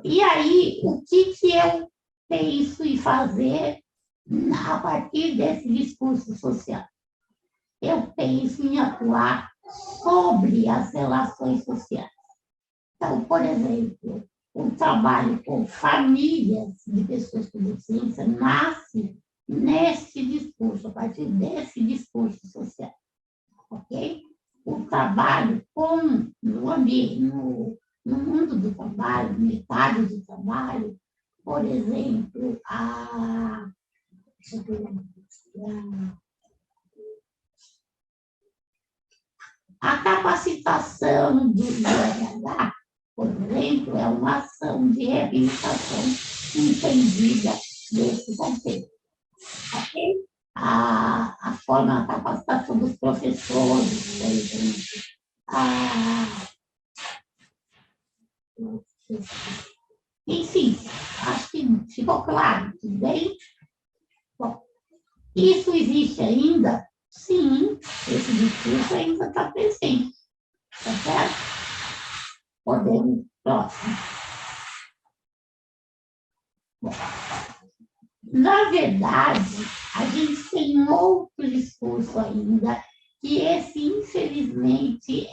Speaker 2: E aí, o que eu penso em fazer a partir desse discurso social? Eu penso em atuar sobre as relações sociais. Então, por exemplo, o trabalho com famílias de pessoas com deficiência nasce nesse discurso, a partir desse discurso social. Ok? O trabalho no mundo do trabalho, no mercado de trabalho, por exemplo, a capacitação do RH, por exemplo, é uma ação de reabilitação entendida desse conceito. Okay? A forma, a capacitação dos professores, por exemplo, enfim, acho que ficou claro, tudo bem? Bom, isso existe ainda? Sim, esse discurso ainda está presente, tá certo? Podemos, próximo. Bom, na verdade, a gente tem outro discurso ainda, que esse, infelizmente,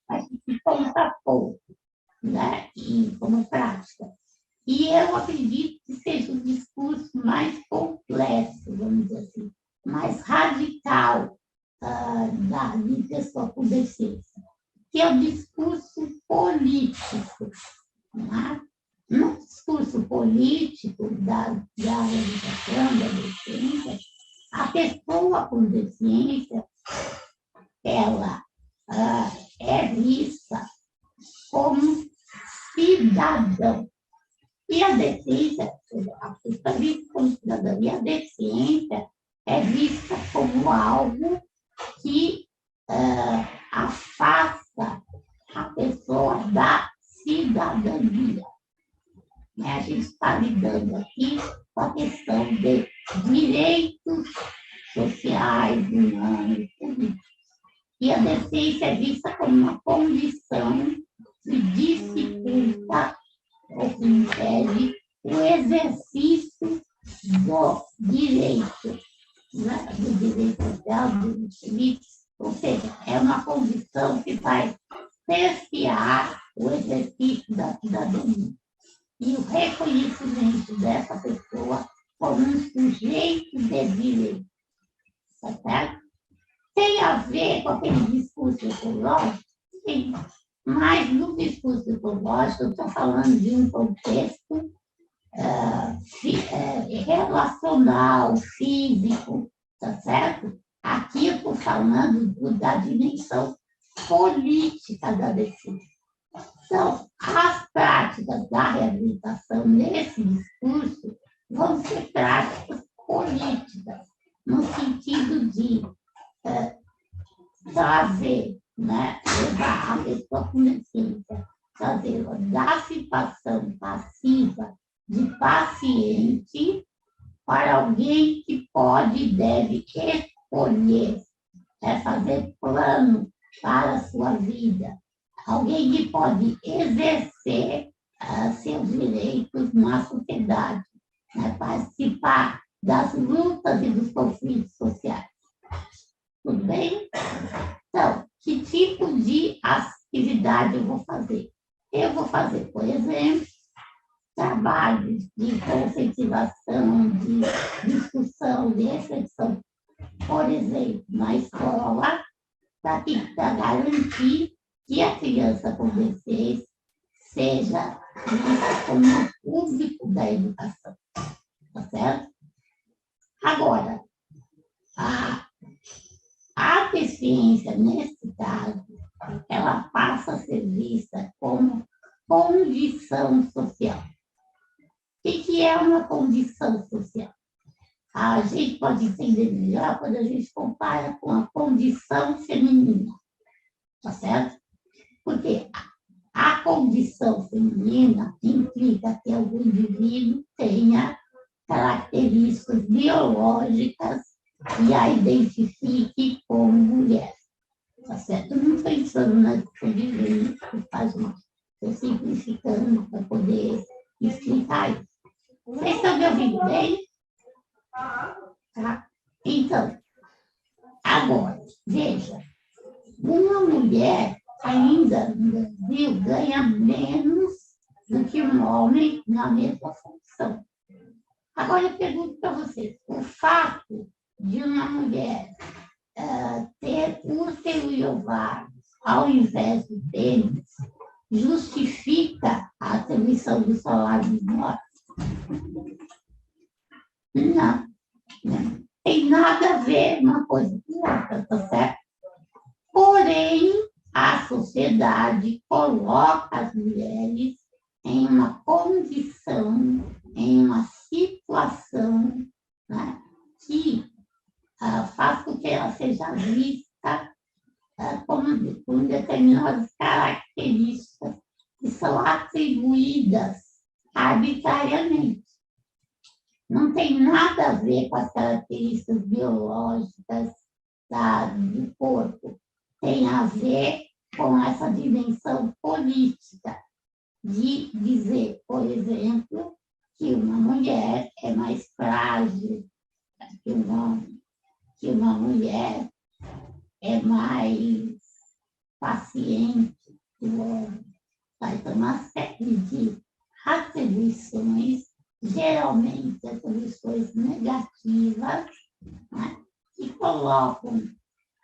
Speaker 2: a gente conta pouco, né? E como prática. E eu acredito que seja um discurso mais complexo, vamos dizer assim, mais radical de pessoa com deficiência, que é o discurso político. Né? No discurso político da realização da deficiência, a pessoa com deficiência, ela é vista como cidadão. E a deficiência, a pessoa é vista como cidadão, e a deficiência é vista como algo que afasta a pessoa da cidadania. A gente está lidando aqui com a questão de direitos sociais, humanos, políticos. E a deficiência é vista como uma condição que dificulta ou que impede o exercício do direito, né? Do direito social, do direito, ou seja, é uma condição que vai cercear o exercício da cidadania. E o reconhecimento dessa pessoa como um sujeito de direito. Tá certo? Tem a ver com aquele discurso ecológico? Sim. Mas no discurso ecológico, eu estou falando de um contexto relacional, físico, tá certo? Aqui eu estou falando da dimensão política da deficiência. Então, as práticas da reabilitação nesse discurso vão ser práticas políticas, no sentido de trazer, né, levar a pessoa com deficiência, trazer da situação passiva de paciente para alguém que pode e deve escolher, fazer plano para a sua vida. Alguém que pode exercer seus direitos na sociedade, né? Participar das lutas e dos conflitos sociais. Tudo bem? Então, que tipo de atividade eu vou fazer? Eu vou fazer, por exemplo, trabalhos de conscientização, de discussão, de reflexão, por exemplo, na escola, para garantir que a criança com deficiência seja vista como um público da educação. Tá certo? Agora, a deficiência, nesse caso, ela passa a ser vista como condição social. O que é uma condição social? A gente pode entender melhor quando a gente compara com a condição feminina, tá certo? Porque a condição feminina implica que algum indivíduo tenha características biológicas e a identifique como mulher, tá certo? Eu não pensando na questão de gênero, que faz mal. Estou simplificando para poder explicar isso. Vocês estão me ouvindo bem? Tá? Então, agora, veja, uma mulher ainda no Brasil ganha menos do que um homem na mesma função. Agora eu pergunto para vocês, o fato de uma mulher ter útero e ovários ao invés de pênis justifica a atribuição do salário menor? Não, não. Tem nada a ver uma coisa com outra, tá certo? Porém, a sociedade coloca as mulheres em uma condição, em uma situação, né, que faz com que ela seja vista com determinadas características que são atribuídas arbitrariamente. Não tem nada a ver com as características biológicas do corpo. Tem a ver com essa dimensão política de dizer, por exemplo, que uma mulher é mais frágil que um homem, que uma mulher é mais paciente que o homem. Então, uma série de atribuições, geralmente atribuições negativas, né, que colocam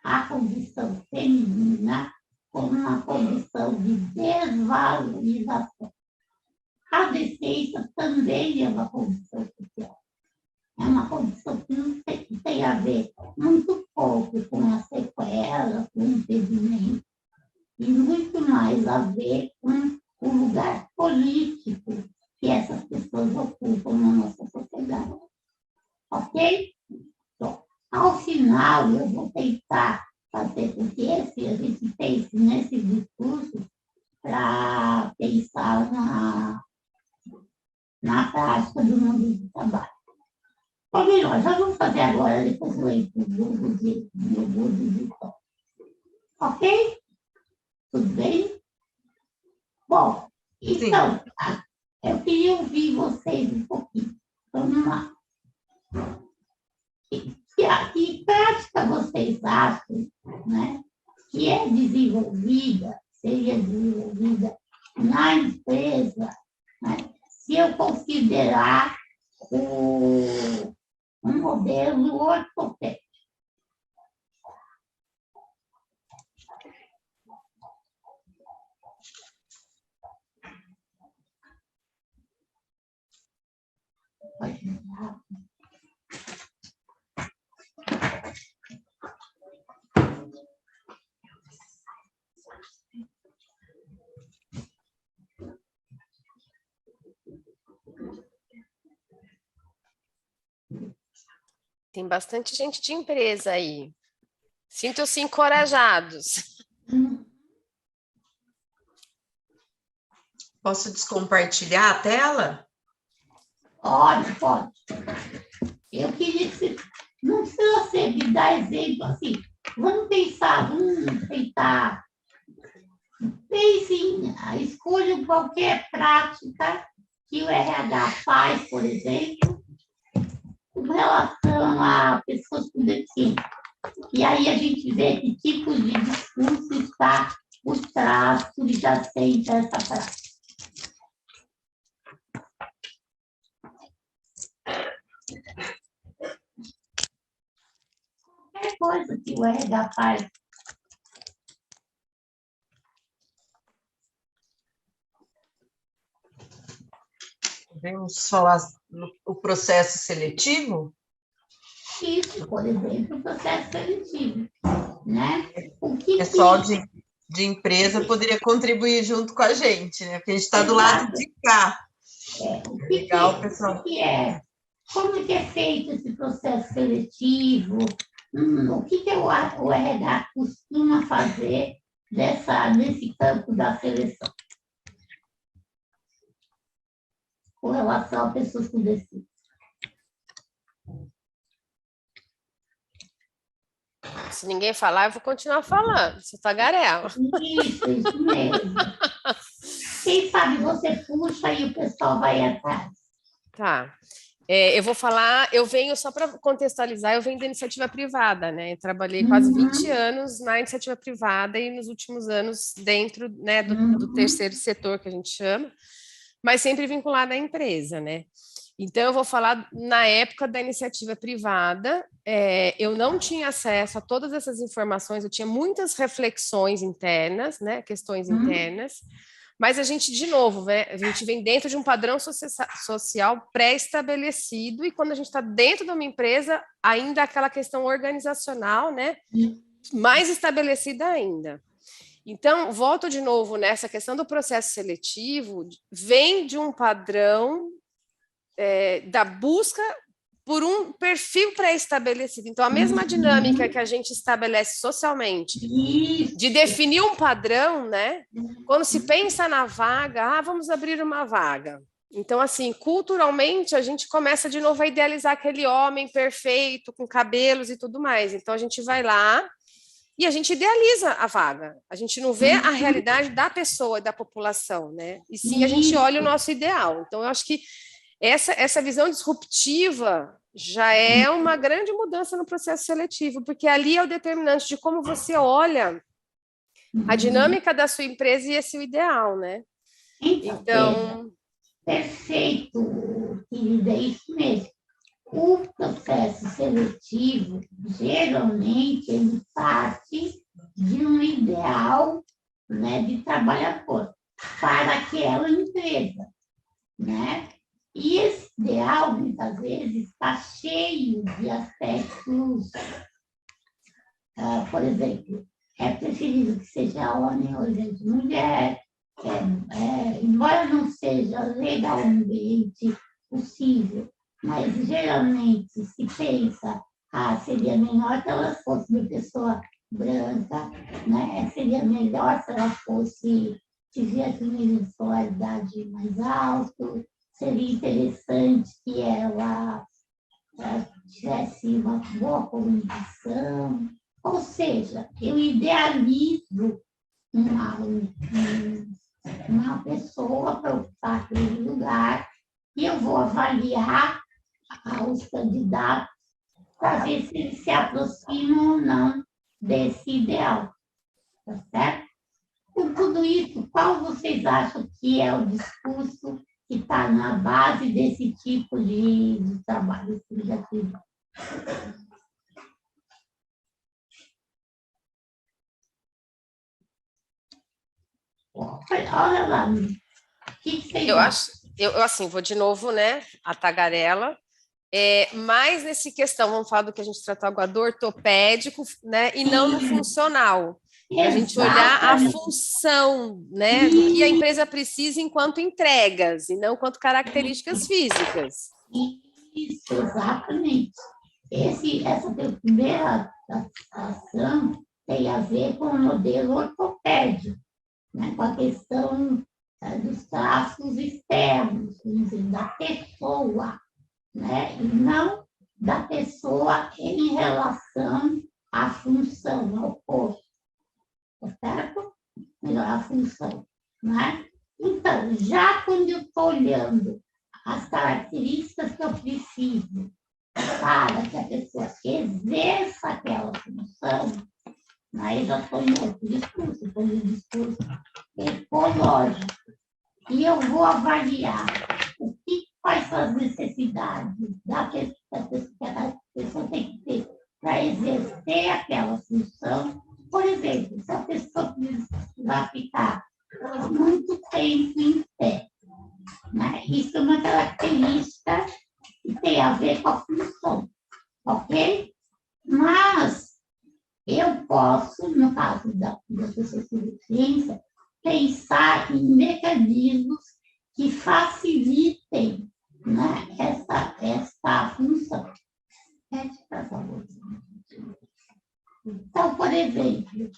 Speaker 2: a condição feminina como uma condição de desvalorização. A deficiência também é uma condição social. É uma condição que não tem a ver muito pouco com a sequela, com o impedimento, e muito mais a ver com o lugar político que essas pessoas ocupam na nossa sociedade. Ok? Então, ao final, eu vou tentar fazer com que a gente pense nesse discurso para pensar na prática do mundo do trabalho. Ou melhor, já vamos fazer agora, depois eu entro no mundo digital. Ok? Tudo bem? Bom, então, eu queria ouvir vocês um pouquinho. Vamos lá. Que prática vocês acham, né, que é desenvolvida, seria desenvolvida na empresa, né, se eu considerar um modelo ortopédico?
Speaker 3: Tem bastante gente de empresa aí. Sintam-se encorajados.
Speaker 1: Posso descompartilhar a tela?
Speaker 2: Pode. Eu queria que não precisa ser de dar exemplo assim. Vamos pensar, vamos tentar. Pense, escolha qualquer prática que o RH faz, por exemplo, com relação a pessoas com deficiência. E aí a gente vê que tipo de discurso está por trás, subjacente a essa prática. Qualquer coisa que o RH faz.
Speaker 1: Vamos falar o processo seletivo?
Speaker 2: Isso, por exemplo, o processo seletivo, né? O que
Speaker 1: Pessoal de de empresa poderia contribuir junto com a gente, né? Porque a gente está do lado de cá. Legal, pessoal.
Speaker 2: Como que é feito esse processo seletivo? O que o RH costuma fazer nesse campo da seleção? Com relação a pessoas com deficiência.
Speaker 3: Se ninguém falar, eu vou continuar falando. Você tagarela.
Speaker 2: Isso mesmo. Quem sabe você puxa e o pessoal vai atrás.
Speaker 3: Tá. Eu vou falar, eu venho, só para contextualizar, eu venho da iniciativa privada, né? Eu trabalhei quase 20 anos na iniciativa privada e nos últimos anos dentro, né, do terceiro setor, que a gente chama, mas sempre vinculada à empresa, né? Então, eu vou falar, na época da iniciativa privada, eu não tinha acesso a todas essas informações, eu tinha muitas reflexões internas, né, questões internas, mas a gente, de novo, né, a gente vem dentro de um padrão social pré-estabelecido, e quando a gente está dentro de uma empresa, ainda aquela questão organizacional, né, mais estabelecida ainda. Então, volto de novo nessa questão do processo seletivo, vem de um padrão da busca por um perfil pré-estabelecido. Então, a mesma dinâmica que a gente estabelece socialmente, de definir um padrão, né? Quando se pensa na vaga, vamos abrir uma vaga. Então, assim, culturalmente, a gente começa de novo a idealizar aquele homem perfeito, com cabelos e tudo mais. Então, a gente vai lá e a gente idealiza a vaga. A gente não vê a realidade da pessoa, da população, né? E sim, a gente olha o nosso ideal. Então, eu acho que essa visão disruptiva já é uma grande mudança no processo seletivo, porque ali é o determinante de como você olha a dinâmica da sua empresa e esse é o ideal, né? Então...
Speaker 2: Perfeito, querida, é isso mesmo. O processo seletivo, geralmente, ele parte de um ideal, né, de trabalhador para aquela empresa, né? E esse ideal, muitas vezes, está cheio de aspectos, por exemplo, é preferível que seja homem ou seja mulher, embora não seja legalmente possível, mas geralmente se pensa, seria melhor que ela fosse uma pessoa branca, né? Seria melhor se ela tivesse um nível de escolaridade mais alto, seria interessante que ela tivesse uma boa comunicação, ou seja, eu idealizo uma pessoa para ocupar aquele lugar e eu vou avaliar os candidatos para ver se eles se aproximam ou não desse ideal, tá certo? Com tudo isso, qual vocês acham que é o discurso que está na base desse tipo de trabalho significativo? Olha lá, o que vocês acham?
Speaker 3: Eu, assim, vou de novo, né, a tagarela, mais nesse questão, vamos falar do que a gente tratou agora, do ortopédico, né, e não no funcional. A gente olhar a função, né, do que a empresa precisa enquanto entregas, e não quanto características físicas.
Speaker 2: Isso, exatamente. Essa primeira ação tem a ver com o modelo ortopédico, né, com a questão dos traços externos, da pessoa, né, e não da pessoa em relação à função, ao posto. Certo? Melhorar a função, né? Então, já quando eu estou olhando as características que eu preciso para que a pessoa exerça aquela função, aí já estou em outro discurso, estou em discurso ecológico. E eu vou avaliar quais são as necessidades que a pessoa tem que ter para exercer aquela função. Por exemplo, se a pessoa vai ficar muito tempo em pé, né? Isso é uma característica que tem a ver com a função, ok? Mas eu posso, no caso da pessoa com deficiência, pensar em mecanismos que facilitem, né, essa função. Pede, por favor. Então, por exemplo,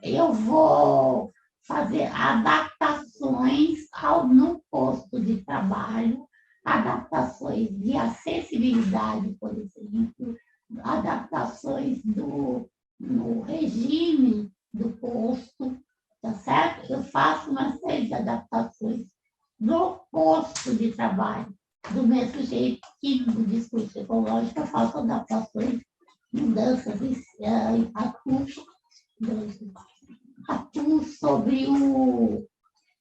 Speaker 2: eu vou fazer adaptações no posto de trabalho, adaptações de acessibilidade, por exemplo, adaptações no regime do posto, tá certo? Eu faço uma série de adaptações no posto de trabalho, do mesmo jeito que no discurso ecológico eu faço adaptações, mudanças, atuo sobre o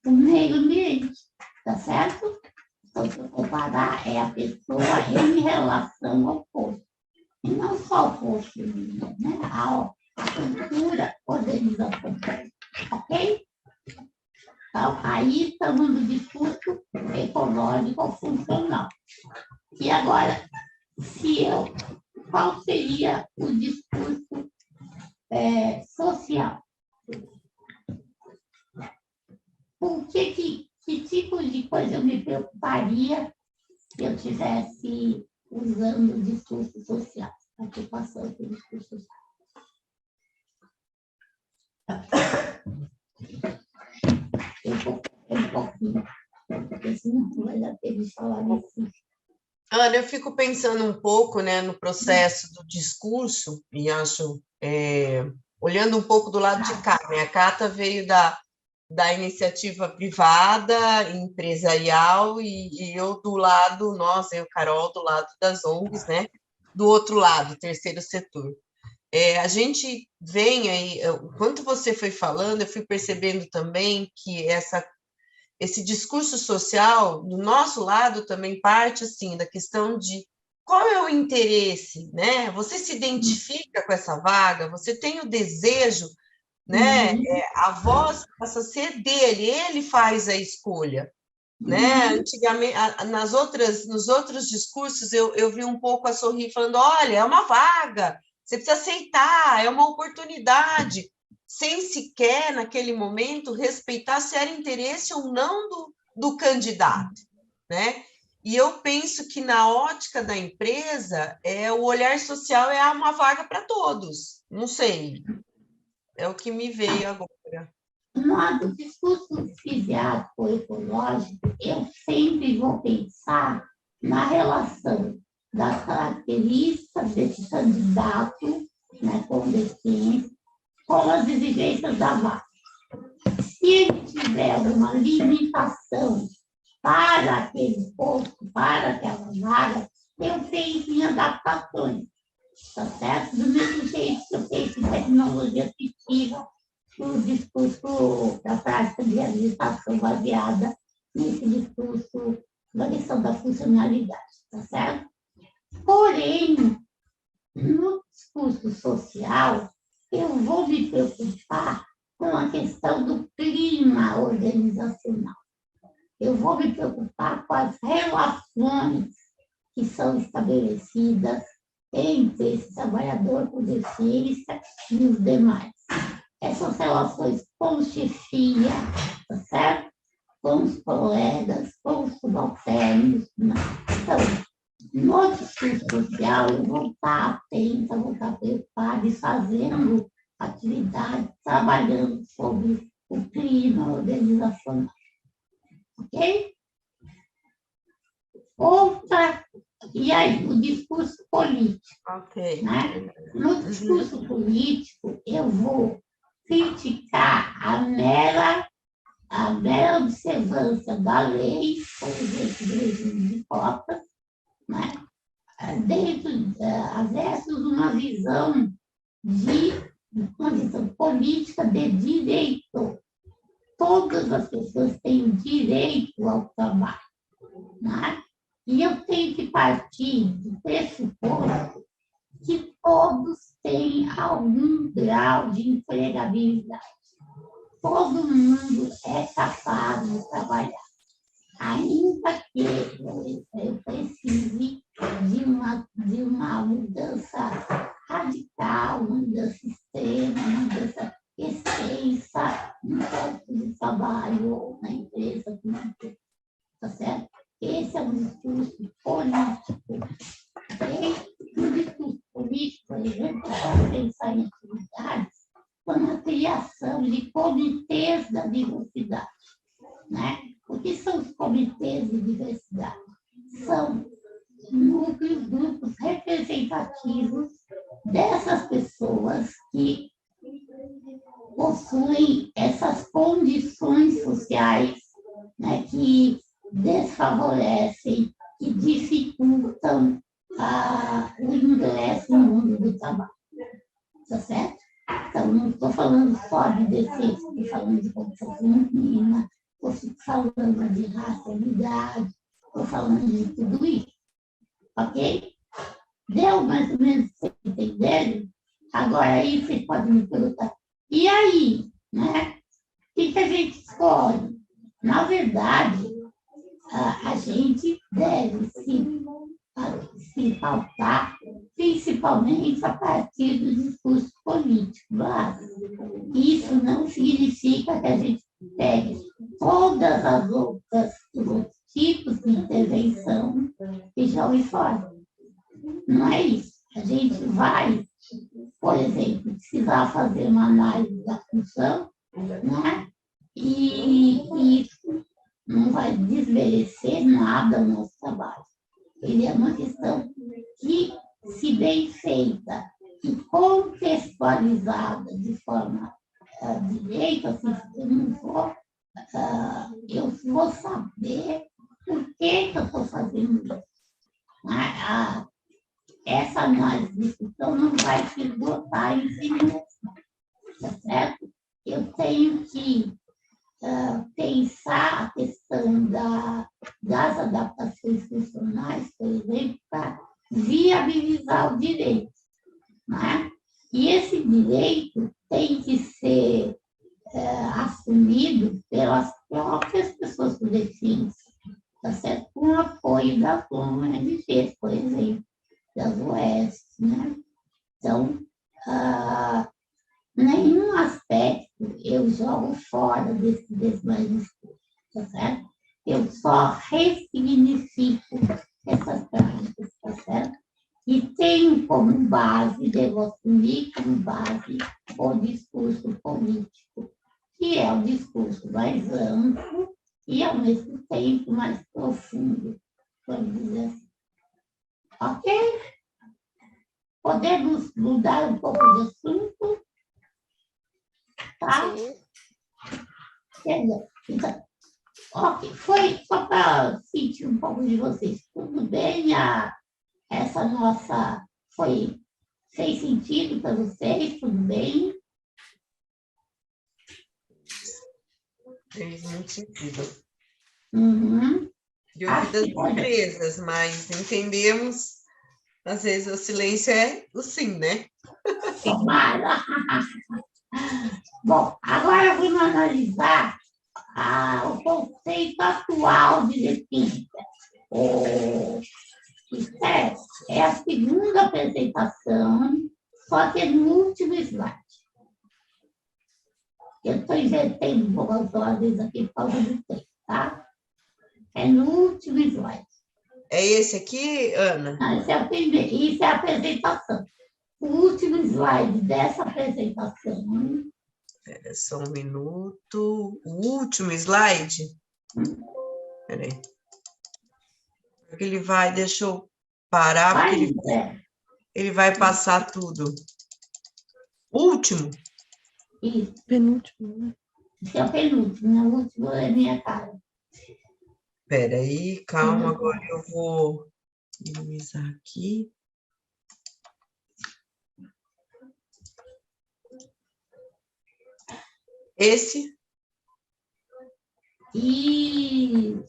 Speaker 2: meio ambiente, tá certo? Então, se eu comparar, é a pessoa em relação ao posto. E não só o posto, né? A cultura, organização, ok? Então, aí estamos no discurso econômico funcional. E agora, qual seria o discurso social? Por que tipo de coisa eu me preocuparia se eu estivesse usando o discurso social? A preocupação com o discurso social. Eu vou um pouquinho, porque senão não vai dar tempo de falar isso.
Speaker 1: Ana, eu fico pensando um pouco, né, no processo do discurso, e acho, olhando um pouco do lado de cá, né, a Cata veio da iniciativa privada, empresarial, e eu do lado, eu, Carol, do lado das ONGs, né, do outro lado, terceiro setor. A gente vem aí, enquanto você foi falando, eu fui percebendo também que esse discurso social, do nosso lado, também parte, assim, da questão de qual é o interesse, né? Você se identifica com essa vaga, você tem o desejo, né? A voz passa a ser dele, ele faz a escolha, né? Antigamente, nos outros discursos, eu vi um pouco a Sorri falando, olha, é uma vaga, você precisa aceitar, é uma oportunidade, sem sequer, naquele momento, respeitar se era interesse ou não do candidato, né? E eu penso que, na ótica da empresa, o olhar social é uma vaga para todos, não sei, é o que me veio agora.
Speaker 2: No discurso fisiático ecológico, eu sempre vou pensar na relação das características desse candidato, né, com deficiência, com as exigências da vaga. Se ele tiver uma limitação para aquele posto, para aquela vaga, eu penso em adaptações, tá certo? Do mesmo jeito que eu penso em tecnologia assistiva, o discurso da prática de habilitação baseada nesse discurso da questão da funcionalidade, tá certo? Porém, no discurso social, eu vou me preocupar com a questão do clima organizacional. Eu vou me preocupar com as relações que são estabelecidas entre esse trabalhador com deficiência e os demais. Essas relações com chefia, tá certo? Com os colegas, com os subalternos. Então, no discurso social, eu vou estar atenta, vou estar preocupada e fazendo atividades, trabalhando sobre o clima organizacional. Ok? E aí, o discurso político.
Speaker 1: Ok.
Speaker 2: Né? No discurso político, eu vou criticar a mera observância da lei, por exemplo, do regime de cotas, né? Dentro, às vezes, uma visão política de direito. Todas as pessoas têm o direito ao trabalho, né? E eu tenho que partir do pressuposto que todos têm algum grau de empregabilidade. Todo mundo é capaz de trabalhar, ainda que eu precise de uma mudança radical, uma mudança extrema, uma mudança extensa no campo de trabalho ou na empresa, tá certo? Esse é um discurso político. Um discurso político, por exemplo, para pensar em atividades, como a criação de comitês da diversidade, né? O que são os comitês de diversidade? São núcleos, grupos representativos dessas pessoas que possuem essas condições sociais, né, que desfavorecem, que dificultam o ingresso no mundo do trabalho. Tá certo? Então, não estou falando só de decência, estou falando de condição feminina, estou falando de racialidade, estou falando de tudo isso. Ok? Deu mais ou menos para vocês entenderem? Agora aí vocês podem me perguntar, e aí? Né? O que a gente escolhe? Na verdade, a gente deve se pautar principalmente a partir do discurso político básico. Isso não significa que a gente pegue todas as outros tipos de intervenção que já o fora. Não é isso. A gente vai, por exemplo, precisar fazer uma análise da função, né? E isso não vai desmerecer nada o nosso trabalho. Ele é uma questão que, se bem feita e contextualizada de forma direita, assim, eu vou saber por que eu estou fazendo isso. Essa análise de função não vai se esgotar em si mesma, tá certo? Eu tenho que pensar a questão das adaptações funcionais, por exemplo, para viabilizar o direito. Né? E esse direito tem que ser assumido pelas próprias pessoas com deficiência, tá certo? Com o apoio das ONGs, por exemplo, das OS. Né? Então, nenhum aspecto eu jogo fora desse mais discurso, tá certo? Eu só ressignifico essas práticas, tá certo? E tenho como base, devo assumir como base o discurso político, que é o discurso mais amplo e, ao mesmo tempo, mais profundo, vamos dizer assim. Ok? Podemos mudar um pouco de assunto? Tá? Então, ok, foi só para sentir um pouco de vocês. Tudo bem? Essa nossa fez sentido para vocês? Tudo bem?
Speaker 1: Fez muito sentido.
Speaker 2: Uhum.
Speaker 1: De ouvir das empresas, mas entendemos, às vezes o silêncio é o sim, né?
Speaker 2: Tomara. Bom, agora vamos analisar o conceito atual de deficiência. É a segunda apresentação, só que no último slide. Eu estou invertendo um pouco as ordens aqui por causa do tempo, tá? É no último slide.
Speaker 1: É esse aqui, Ana?
Speaker 2: Não, esse é o primeiro, isso é a apresentação. O último slide dessa apresentação.
Speaker 1: Espera só um minuto. O último slide? Espera aí. Porque ele vai, deixa eu parar, porque ele vai passar tudo. Último?
Speaker 2: Isso.
Speaker 3: Penúltimo, né?
Speaker 2: Esse é o penúltimo, né? O último é minha cara.
Speaker 1: Espera aí, calma, agora eu vou minimizar aqui. Esse?
Speaker 2: Isso.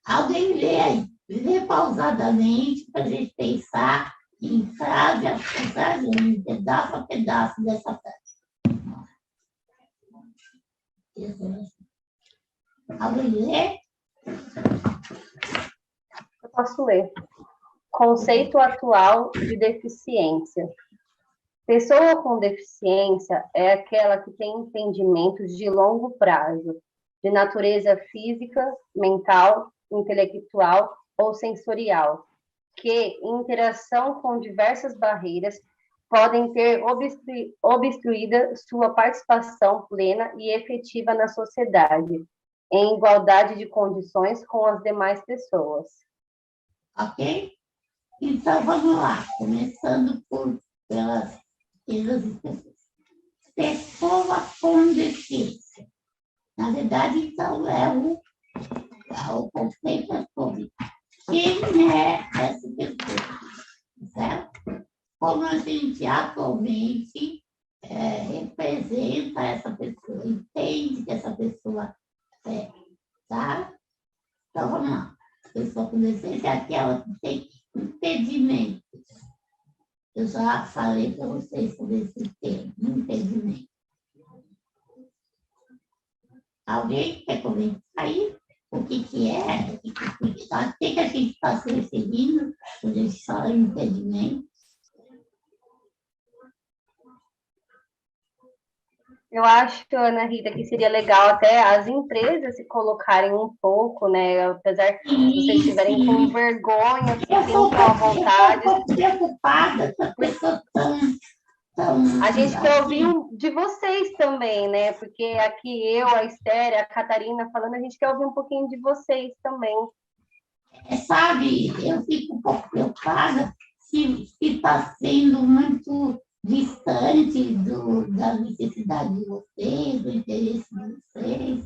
Speaker 2: Alguém lê aí, lê pausadamente para a gente pensar em frase a frase, em pedaço a pedaço dessa frase. Alguém lê?
Speaker 4: Eu posso ler. Conceito atual de deficiência. Pessoa com deficiência é aquela que tem entendimentos de longo prazo, de natureza física, mental, intelectual ou sensorial, que, em interação com diversas barreiras, podem ter obstruída sua participação plena e efetiva na sociedade, em igualdade de condições com as demais pessoas.
Speaker 2: Ok? Então, vamos lá, começando pelas pessoa com deficiência. Na verdade, então, o conceito é sobre quem é essa pessoa, certo? Como a gente atualmente representa essa pessoa, entende que essa pessoa é, tá? Então, vamos lá. A pessoa com deficiência é aquela que tem impedimentos. Eu já falei para vocês sobre esse termo, impedimento. Alguém quer comentar aí o que é? A que a gente está se referindo quando a gente fala em impedimento?
Speaker 4: Eu acho, Ana Rita, que seria legal até as empresas se colocarem um pouco, né? Apesar que vocês estiverem com vergonha, fiquem com a vontade.
Speaker 2: Eu estou preocupada com as pessoas tão...
Speaker 4: A gente quer ouvir de vocês também, né? Porque aqui eu, a Esther, a Catarina falando, a gente quer ouvir um pouquinho de vocês também.
Speaker 2: Sabe, eu fico um pouco preocupada se está sendo muito distante da necessidade de vocês, do interesse de vocês.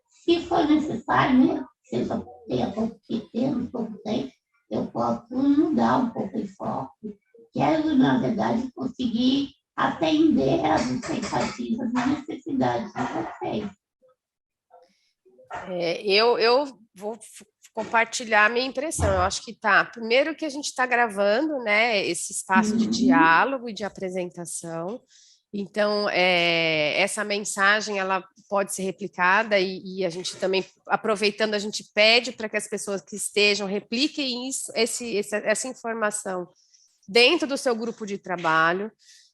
Speaker 2: Se for necessário, né, seja tenha pouco tempo, pouco tempo, eu posso mudar um pouco o foco. Quero, na verdade, conseguir atender às expectativas e necessidades de vocês.
Speaker 3: Eu vou compartilhar a minha impressão. Eu acho que primeiro que a gente está gravando, né, esse espaço de diálogo e de apresentação. Então, essa mensagem ela pode ser replicada e a gente também, aproveitando, a gente pede para que as pessoas que estejam repliquem essa informação dentro do seu grupo de trabalho,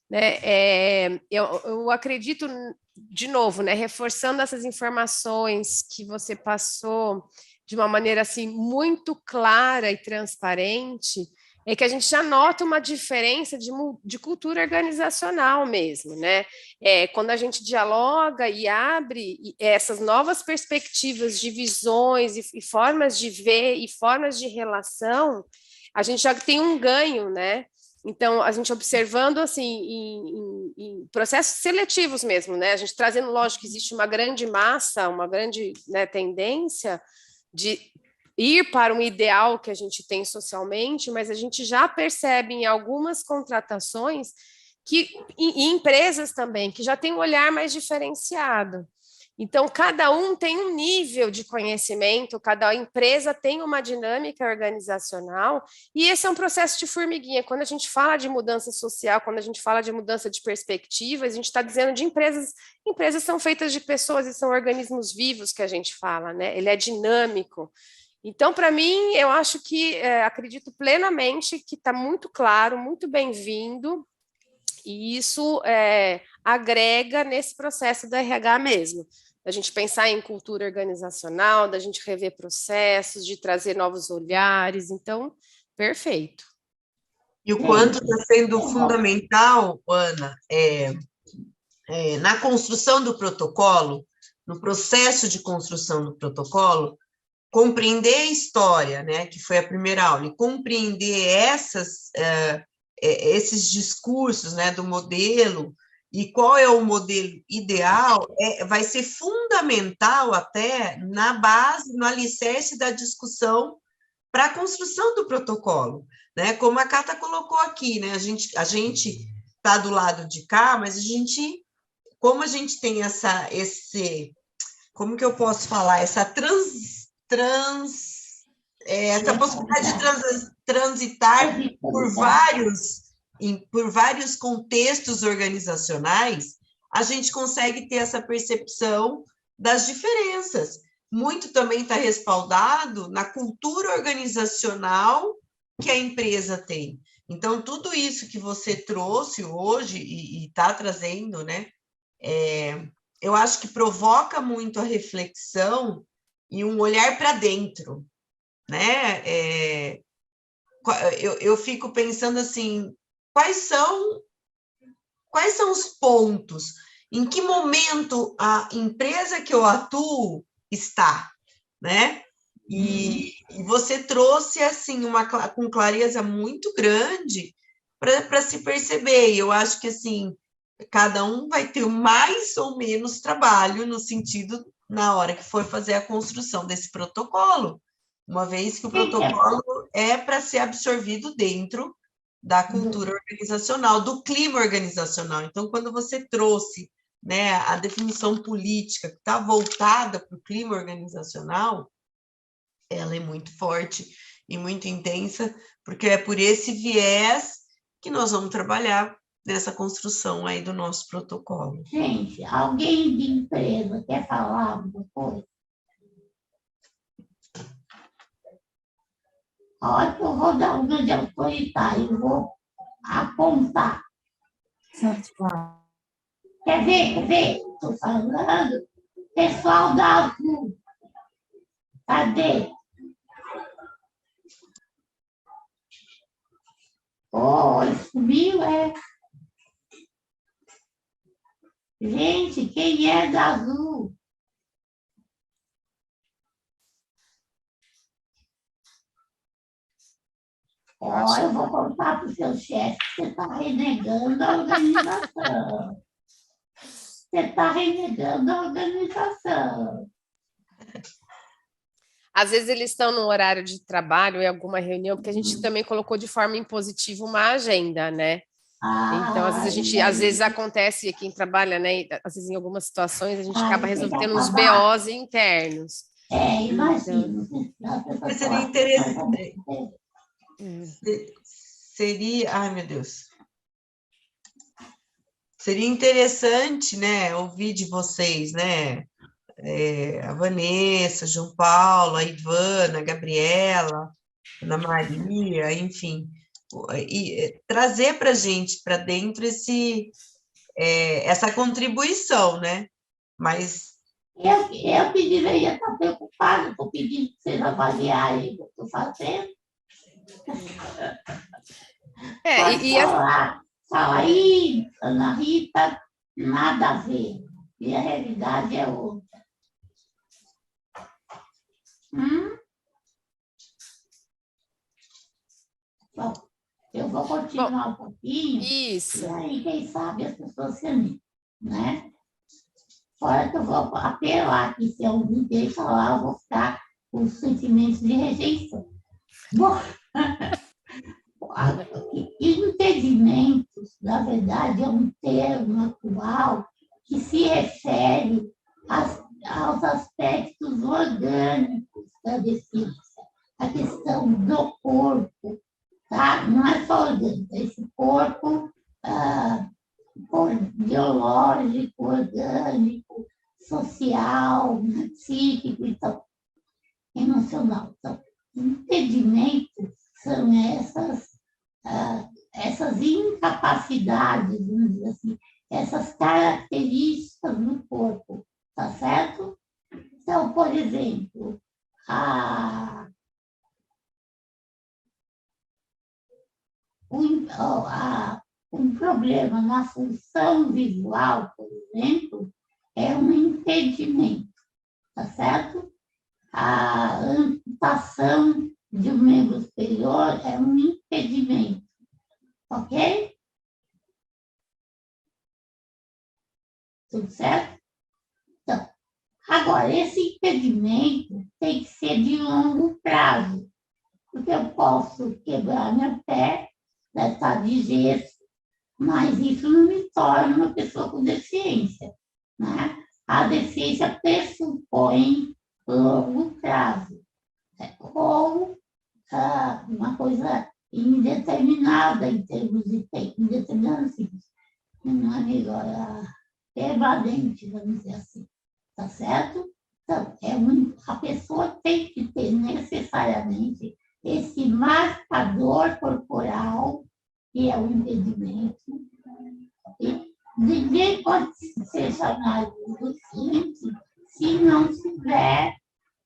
Speaker 3: né? Eu acredito, de novo, né, reforçando essas informações que você passou de uma maneira assim muito clara e transparente, é que a gente já nota uma diferença de cultura organizacional mesmo, né? Quando a gente dialoga e abre essas novas perspectivas de visões e formas de ver e formas de relação, a gente já tem um ganho, né? Então, a gente observando assim em processos seletivos mesmo, né? A gente trazendo, lógico, que existe uma grande massa, uma grande, né, tendência de ir para um ideal que a gente tem socialmente, mas a gente já percebe em algumas contratações que e empresas também que já têm um olhar mais diferenciado. Então, cada um tem um nível de conhecimento, cada empresa tem uma dinâmica organizacional, e esse é um processo de formiguinha. Quando a gente fala de mudança social, quando a gente fala de mudança de perspectivas, a gente está dizendo de empresas. Empresas são feitas de pessoas e são organismos vivos que a gente fala, né? Ele é dinâmico. Então, para mim, eu acho que, acredito plenamente que está muito claro, muito bem-vindo, e isso agrega nesse processo do RH mesmo. Da gente pensar em cultura organizacional, da gente rever processos, de trazer novos olhares. Então, perfeito.
Speaker 1: E o quanto está sendo fundamental, Ana, na construção do protocolo, no processo de construção do protocolo, compreender a história, né, que foi a primeira aula, e compreender esses discursos, né, do modelo, e qual é o modelo ideal, vai ser fundamental até na base, no alicerce da discussão para a construção do protocolo, né? Como a Cata colocou aqui, né? A gente está do lado de cá, mas como a gente tem como que eu posso falar, essa possibilidade de transitar por vários contextos organizacionais, a gente consegue ter essa percepção das diferenças. Muito também está respaldado na cultura organizacional que a empresa tem. Então, tudo isso que você trouxe hoje e está trazendo, né, eu acho que provoca muito a reflexão e um olhar para dentro, né? Eu fico pensando assim, quais são os pontos, em que momento a empresa que eu atuo está, né? E você trouxe assim com clareza muito grande para se perceber. E eu acho que assim cada um vai ter mais ou menos trabalho no sentido na hora que for fazer a construção desse protocolo, uma vez que o protocolo é para ser absorvido dentro da cultura organizacional, do clima organizacional. Então, quando você trouxe, né, a definição política que está voltada para o clima organizacional, ela é muito forte e muito intensa, porque é por esse viés que nós vamos trabalhar nessa construção aí do nosso protocolo.
Speaker 2: Gente, alguém de empresa quer falar alguma coisa? A hora que eu vou dar uma de autoritário, eu vou apontar. Quer ver? Estou falando. Pessoal da Azul. Cadê? Subiu, Gente, quem é da Azul? Eu vou contar para o seu chefe que você está renegando a organização. Você está renegando a organização.
Speaker 3: Às vezes eles estão no horário de trabalho, em alguma reunião, porque a gente também colocou de forma impositiva uma agenda, né? Então, às vezes acontece, quem trabalha, né? Às vezes em algumas situações a gente acaba resolvendo uns BOs internos.
Speaker 2: Imagino.
Speaker 1: Mas seria interessante. Ai, meu Deus. Seria interessante, né, ouvir de vocês, né? A Vanessa, João Paulo, a Ivana, a Gabriela, Ana Maria, enfim, e trazer para a gente, para dentro, essa contribuição, né? Mas...
Speaker 2: Eu que deveria estar preocupada, estou pedindo que vocês avaliarem o que eu estou fazendo. Fala aí, Ana Rita, nada a ver. E a realidade é outra. Bom, eu vou continuar um pouquinho.
Speaker 3: Isso.
Speaker 2: E aí, quem sabe, as pessoas se animam, né? Fora que eu vou apelar que se eu me deixar lá, eu vou ficar com sentimentos de rejeição. Bom, impedimentos, na verdade, é um termo atual que se refere aos aspectos orgânicos da deficiência, a questão do corpo, tá? Não é só orgânico, é esse corpo biológico, orgânico, social, psíquico, então, emocional. Então, impedimentos são essas incapacidades, vamos dizer assim, essas características do corpo, tá certo? Então, por exemplo, um problema na função visual, por exemplo, é um impedimento, tá certo? A amputação de um membro superior é um impedimento, ok? Tudo certo? Então, agora, esse impedimento tem que ser de longo prazo, porque eu posso quebrar meu pé, estar de gesso, mas isso não me torna uma pessoa com deficiência, né? A deficiência pressupõe longo prazo, ou uma coisa indeterminada em termos de tempo, indeterminada assim, não é melhor, permanente, vamos dizer assim, tá certo? Então, a pessoa tem que ter necessariamente esse marcador corporal, que é o impedimento. Ninguém pode ser chamado deficiente se não tiver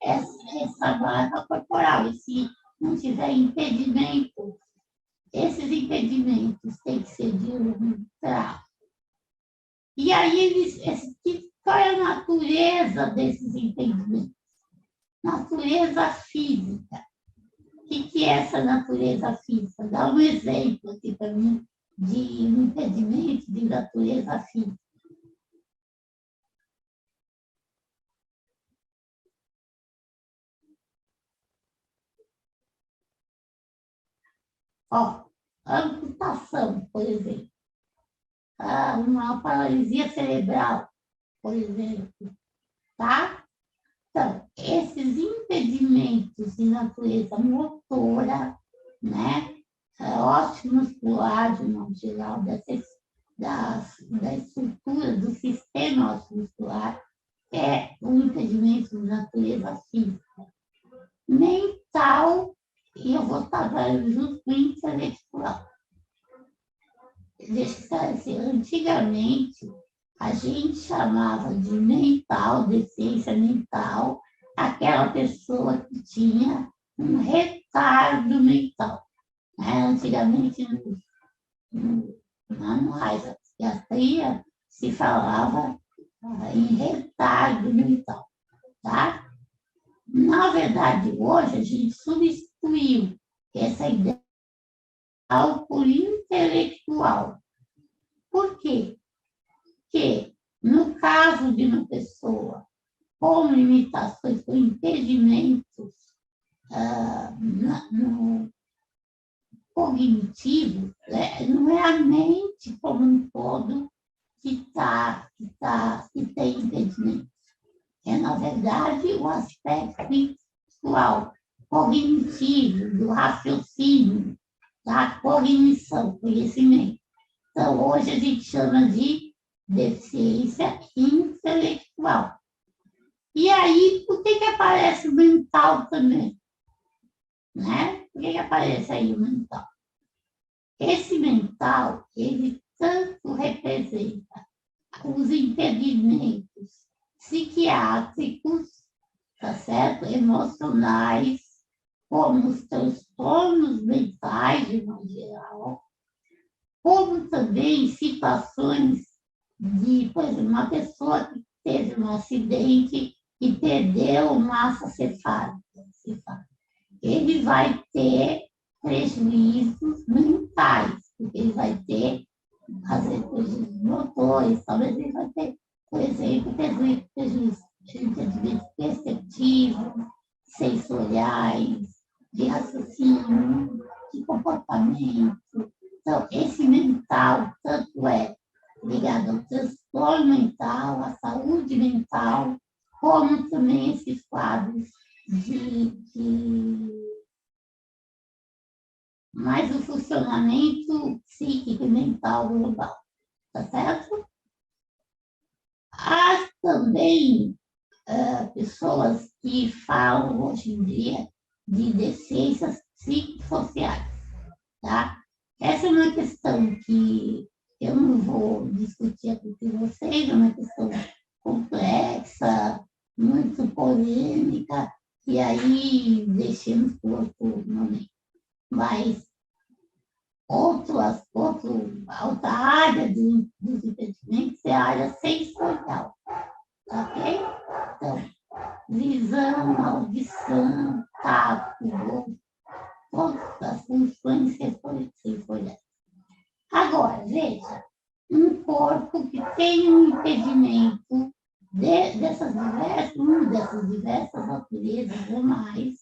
Speaker 2: essa marca corporal, e se não tiver impedimento. Esses impedimentos têm que ser de um traço. E aí, qual é a natureza desses impedimentos? Natureza física. O que é essa natureza física? Dá um exemplo aqui para mim de um impedimento de natureza física. Ó, amputação, por exemplo. Uma paralisia cerebral, por exemplo. Tá? Então, esses impedimentos de natureza motora, né? Ósseo muscular, de modo geral, da estrutura do sistema ósseo muscular, é um impedimento de natureza física. Mental, e eu vou trabalhar junto com o intelectual. Deixa eu esclarecer, antigamente, a gente chamava de mental, deficiência mental, aquela pessoa que tinha um retardo mental. Antigamente, nos manuais da psiquiatria, se falava em retardo mental. Tá? Na verdade, hoje, a gente substituiu essa ideia por intelectual. Por quê? Porque, no caso de uma pessoa com limitações, com impedimentos cognitivos, não é a mente como um todo que tem impedimentos. É, na verdade, o aspecto intelectual, cognitivo, do raciocínio, da cognição, conhecimento. Então, hoje a gente chama de deficiência intelectual. E aí, por que aparece o mental também? Né? Por que aparece aí o mental? Esse mental, ele tanto representa os impedimentos psiquiátricos, tá certo? Emocionais, como os transtornos mentais, de modo geral, como também situações de, por exemplo, uma pessoa que teve um acidente e perdeu massa cefálica. Ele vai ter prejuízos mentais, porque ele vai ter, às vezes, prejuízos motores, talvez ele vai ter, por exemplo, prejuízos perceptivos, sensoriais, de raciocínio, de comportamento. Então, esse mental, tanto é ligado ao transtorno mental, à saúde mental, como também esses quadros mais o funcionamento psíquico e mental global, tá certo? Há também pessoas que falam hoje em dia de deficiências psicossociais, tá? Essa é uma questão que eu não vou discutir aqui com vocês, é uma questão complexa, muito polêmica, e aí deixemos por outro momento. Mas outra área dos impedimentos é a área sensorial, ok? Então, visão, audição, tato, todas as funções sensoriais. Agora, veja, um corpo que tem um impedimento dessas diversas naturezas ou mais,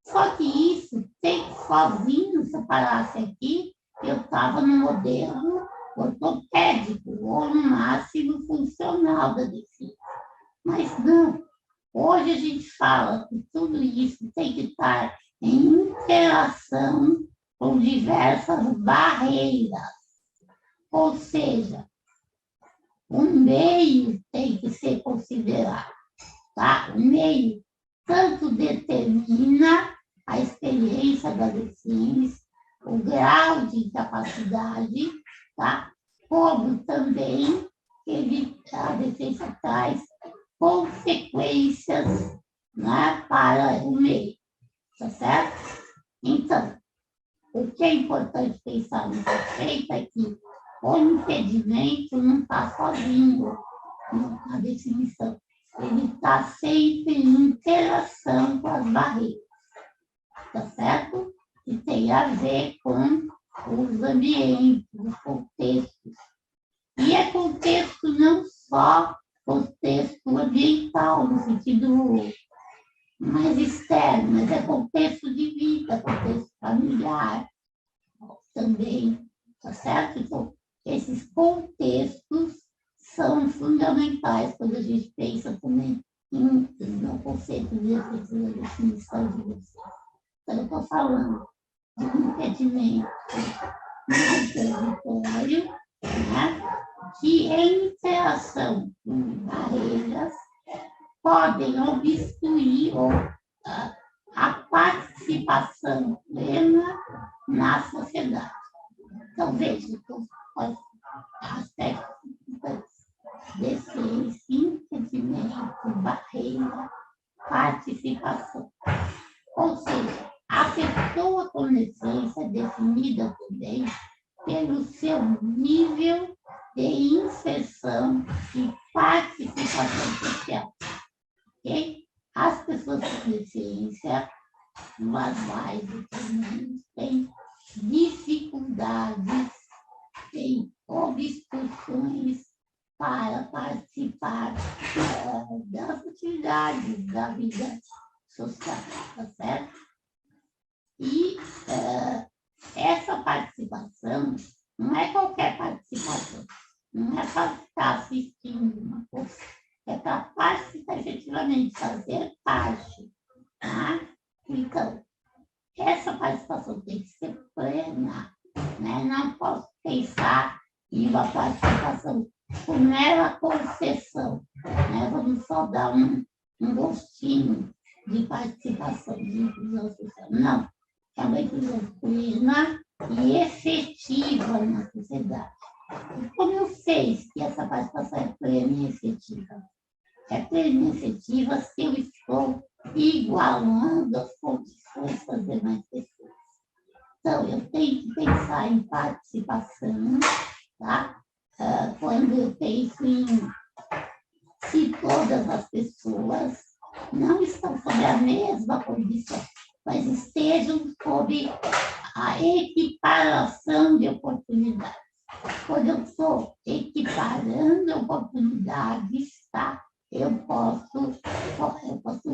Speaker 2: só que isso tem que sozinho, se eu parasse aqui, eu estava no modelo ortopédico, ou no máximo funcional da deficiência. Mas não, hoje a gente fala que tudo isso tem que estar em interação com diversas barreiras. Ou seja, o meio tem que ser considerado. Tá? O meio tanto determina a experiência da deficiência, o grau de incapacidade, tá? Como também a deficiência traz consequências, né, para o meio, tá certo? Então, o que é importante pensar no respeito é que o impedimento não está sozinho na definição. Ele está sempre em interação com as barreiras, tá certo? Que tem a ver com os ambientes, os contextos. E é contexto não só contexto ambiental, no sentido mais externo, mas é contexto de vida, contexto familiar também, tá certo? Então, esses contextos são fundamentais quando a gente pensa também no conceito de definição de você. Então, eu estou falando de um impedimento no território, né, que em interação com barreiras podem obstruir a participação plena na sociedade. Então, veja, aspectos deficiência, impedimento, barreira, participação. Ou seja, a pessoa com deficiência é definida também pelo seu nível de inserção e participação social. Okay? As pessoas com deficiência, mais ou menos, têm dificuldades, têm obstruções para participar das atividades da vida social, tá certo? E essa participação não é qualquer participação, não é para ficar assistindo uma coisa, é para participar efetivamente, fazer parte, tá? Então, essa participação tem que ser plena, né? Não posso pensar em uma participação com mera concessão, né? Vamos só dar um gostinho de participação, de inclusão social. Não, é uma inclusão plena e efetiva na sociedade. E como eu sei que essa participação é plena e efetiva? É plena e efetiva se eu estou igualando as condições das demais pessoas. Então, eu tenho que pensar em participação, tá? Quando eu penso em se todas as pessoas não estão sob a mesma condição, mas estejam sob a equiparação de oportunidades. Quando eu estou equiparando oportunidades, tá? Eu posso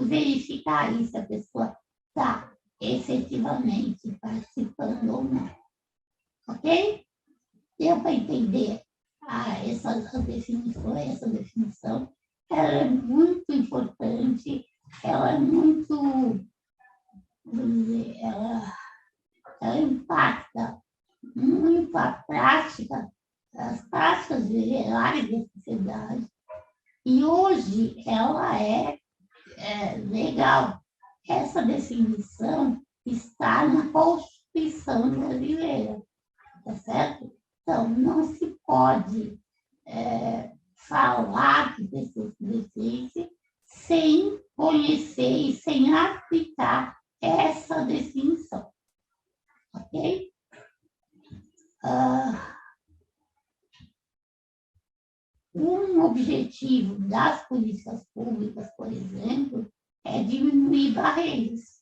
Speaker 2: verificar se a pessoa está efetivamente participando ou não. Ok? Deu para entender essa definição? Ela é muito importante, ela é muito, ela impacta muito a prática, as práticas gerais da sociedade. E hoje ela é legal. Essa definição está na Constituição brasileira, tá certo? Então, não se pode falar de pessoas com deficiência sem conhecer e sem aplicar essa definição. Ok? Um objetivo das políticas públicas, por exemplo, é diminuir barreiras.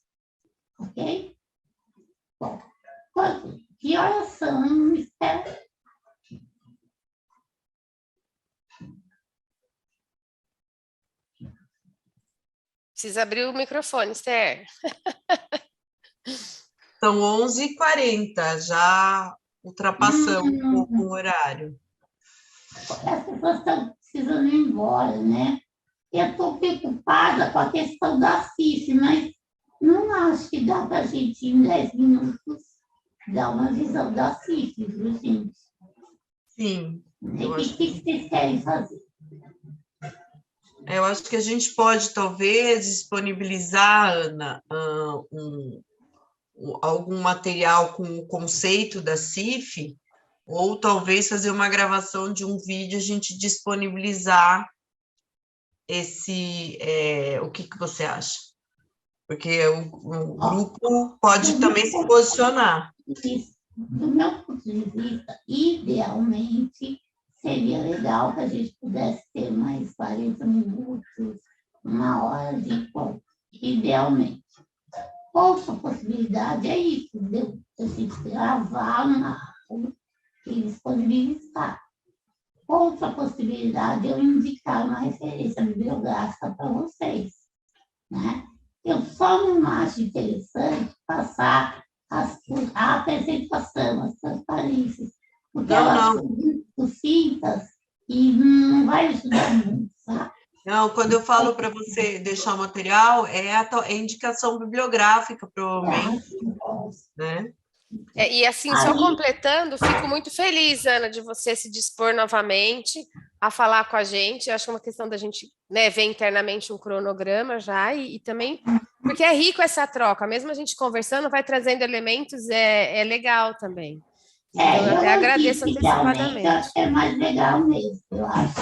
Speaker 2: Ok? Bom, que horas são, Esther?
Speaker 3: Precisa abrir o microfone, Esther.
Speaker 1: São 11h40, já ultrapassamos um pouco o horário.
Speaker 2: As pessoas estão precisando ir embora, né? Eu estou preocupada com a questão da CIF, mas não acho que dá para a gente, em 10 minutos, dar uma visão da CIF, viu, gente?
Speaker 1: Sim.
Speaker 2: E o que vocês querem fazer?
Speaker 1: Eu acho que a gente pode, talvez, disponibilizar, Ana, algum material com o conceito da CIF, ou talvez fazer uma gravação de um vídeo, a gente disponibilizar o que você acha? Porque o grupo pode também se posicionar.
Speaker 2: Do meu ponto de vista, idealmente, seria legal que a gente pudesse ter mais 40 minutos, 1 hora de encontro, idealmente. Outra possibilidade é isso, de a gente gravar na e disponibilizar. Outra possibilidade é eu indicar uma referência bibliográfica para vocês, né? Eu só não acho interessante passar a apresentação, as transparências, porque elas são muito sucintas e não vai ajudar muito, sabe?
Speaker 1: Não, quando eu falo para você deixar o material, é a indicação bibliográfica, provavelmente, né?
Speaker 3: E assim, só completando, fico muito feliz, Ana, de você se dispor novamente a falar com a gente. Eu acho que é uma questão da gente, né, ver internamente um cronograma já, e também, porque é rico essa troca, mesmo a gente conversando, vai trazendo elementos, é legal também. Então, eu até agradeço antecipadamente.
Speaker 2: É mais legal mesmo, eu acho.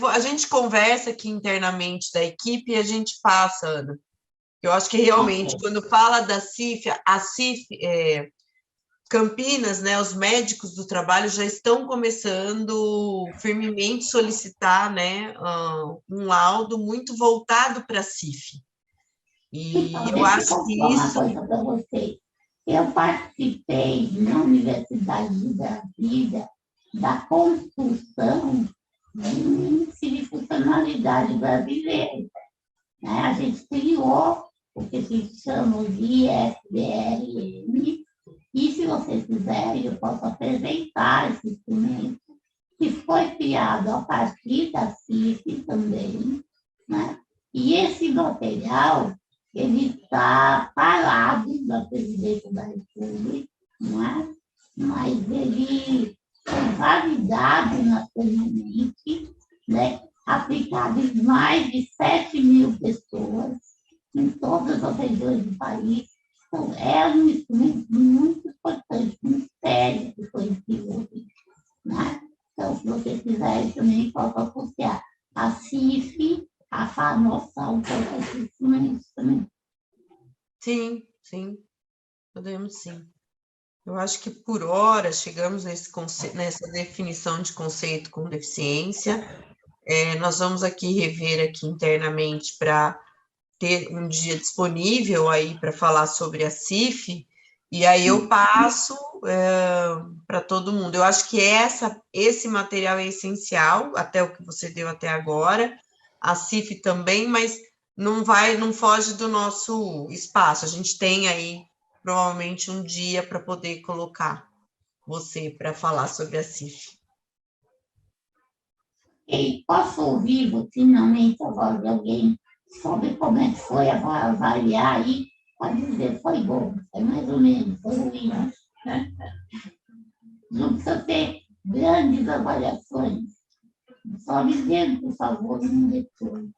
Speaker 1: A gente conversa aqui internamente da equipe e a gente passa, Ana. Eu acho que realmente, quando fala da CIF, a CIF, Campinas, né, os médicos do trabalho já estão começando firmemente solicitar, né, um laudo muito voltado para a CIF. E eu acho que isso...
Speaker 2: Uma coisa para vocês. Eu participei na Universidade de Brasília da construção de um índice de funcionalidade brasileira. Né? A gente criou o que se chama de IFBRM, e se vocês quiserem, eu posso apresentar esse instrumento, que foi criado a partir da CIF também, né? E esse material, ele está parado da Presidência da República, não é? Mas ele foi validado nacionalmente, né? Aplicado em mais de 7.000 pessoas, em todas as regiões do país. Então, é um instrumento muito importante, muito sério que foi desenvolvido, né? Então, se vocês quiserem, também posso associar a CIF a noção para esses instrumentos também.
Speaker 1: Sim, podemos sim. Eu acho que, por hora, chegamos nessa definição de conceito com deficiência. Nós vamos aqui rever aqui internamente para ter um dia disponível aí para falar sobre a CIF, e aí eu passo para todo mundo. Eu acho que esse material é essencial, até o que você deu até agora, a CIF também, mas não foge do nosso espaço. A gente tem aí, provavelmente, um dia para poder colocar você para falar sobre a CIF.
Speaker 2: E posso ouvir finalmente a voz de alguém sobre como é que foi avaliar aí? Pode dizer, foi bom, foi mais ou menos, foi ruim. Não precisa ter grandes avaliações. Só me dê, por favor, um retorno.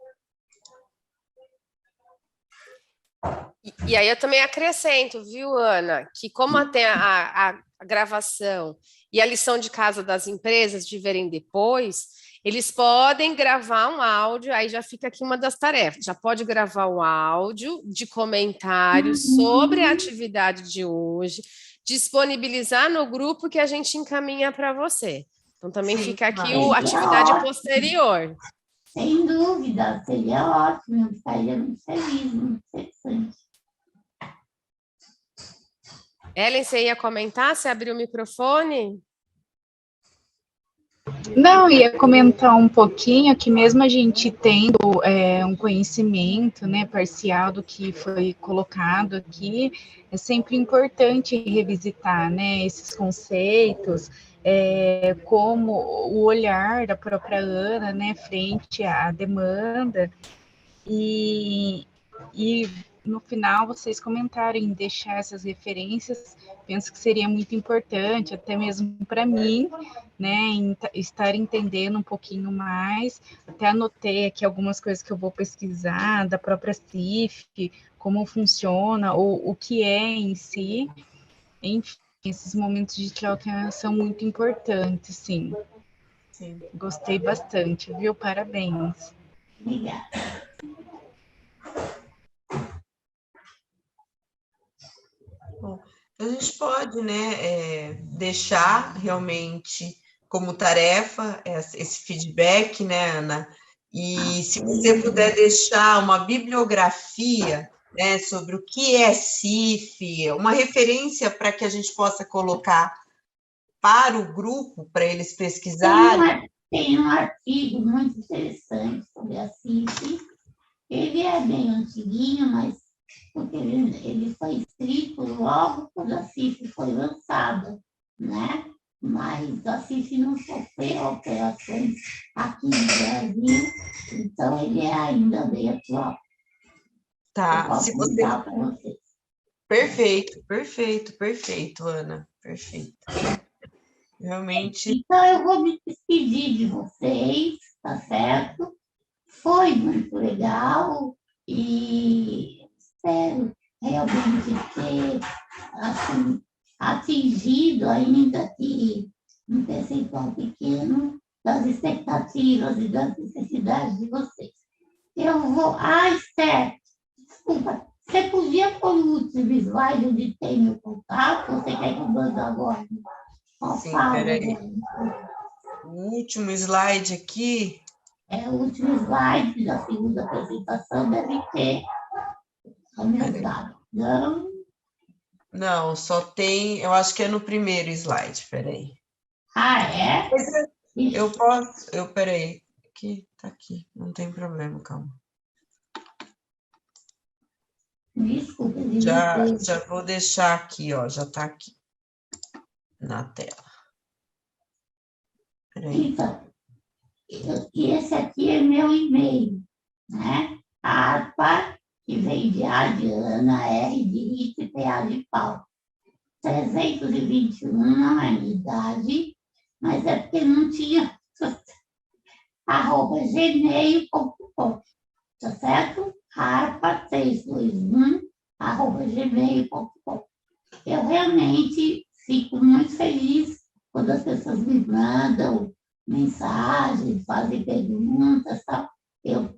Speaker 3: E aí eu também acrescento, viu, Ana, que como tem a gravação e a lição de casa das empresas de verem depois, eles podem gravar um áudio, aí já fica aqui uma das tarefas, já pode gravar um áudio de comentários sobre a atividade de hoje, disponibilizar no grupo que a gente encaminha para você. Então também fica aqui a atividade posterior.
Speaker 2: Sem dúvida, seria ótimo, eu estaria muito feliz, muito interessante.
Speaker 3: Ellen, você ia comentar? Você abriu o microfone?
Speaker 7: Não, ia comentar um pouquinho que mesmo a gente tendo um conhecimento, né, parcial do que foi colocado aqui, é sempre importante revisitar, né, esses conceitos, como o olhar da própria Ana, né, frente à demanda, e no final vocês comentarem, deixar essas referências, penso que seria muito importante, até mesmo para mim, né, estar entendendo um pouquinho mais. Até anotei aqui algumas coisas que eu vou pesquisar, da própria CIF, como funciona, ou o que é em si. Enfim, esses momentos de troca são muito importantes, sim.
Speaker 1: Sim.
Speaker 7: Gostei bastante, viu? Parabéns.
Speaker 2: Obrigada.
Speaker 1: Bom, a gente pode, né, deixar realmente como tarefa esse feedback, né, Ana? E se você puder deixar uma bibliografia, né, sobre o que é CIF, uma referência para que a gente possa colocar para o grupo, para eles pesquisarem.
Speaker 2: Tem um artigo muito interessante sobre a CIF. Ele é bem antiguinho, mas porque ele foi escrito logo quando a CIF foi lançada, né? Mas a CIF não sofreu alterações aqui no Brasil, então ele é ainda bem atual.
Speaker 1: Tá,
Speaker 2: se você... para vocês.
Speaker 1: Perfeito, Ana, perfeito. Realmente.
Speaker 2: Então, eu vou me despedir de vocês, tá certo? Foi muito legal e espero realmente ter assim, atingido, ainda que um percentual pequeno, das expectativas e das necessidades de vocês. Eu vou... Esther, desculpa, você podia pôr o último slide onde tem meu contato? Ou você quer que eu mande agora?
Speaker 1: Sim, peraí. O último slide aqui.
Speaker 2: O último slide da segunda apresentação deve ter o meu dado.
Speaker 1: Não, só tem, eu acho que é no primeiro slide, peraí.
Speaker 2: É?
Speaker 1: Eu posso, peraí, aqui, tá aqui, não tem problema, calma.
Speaker 2: Desculpa,
Speaker 1: já vou deixar aqui, ó, já tá aqui na tela. Peraí.
Speaker 2: Então, e esse aqui é meu e-mail, né? ARPA, que vem de A de Ana, R de Rita e PA de Paulo. 321 não é minha idade, mas é porque não tinha @gmail.com, tá certo? arpa321@gmail.com. Eu realmente fico muito feliz quando as pessoas me mandam mensagens, fazem perguntas, tal. Eu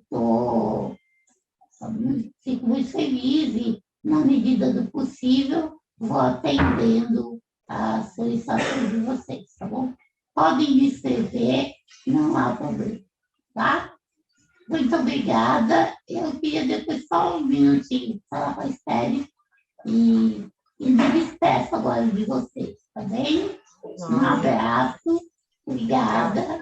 Speaker 2: fico muito feliz e, na medida do possível, vou atendendo as solicitações de vocês, tá bom? Podem me escrever, não há problema, tá? Muito obrigada. Eu queria depois só um minutinho falar com a Esther e me despeço agora de vocês, tá bem? Um abraço. Obrigada.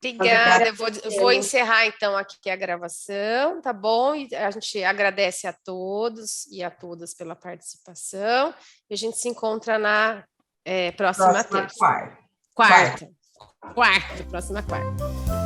Speaker 3: Obrigada. Eu vou encerrar, então, aqui a gravação, tá bom? E a gente agradece a todos e a todas pela participação. E a gente se encontra na próxima terça.
Speaker 1: Quarta.
Speaker 3: Próxima quarta.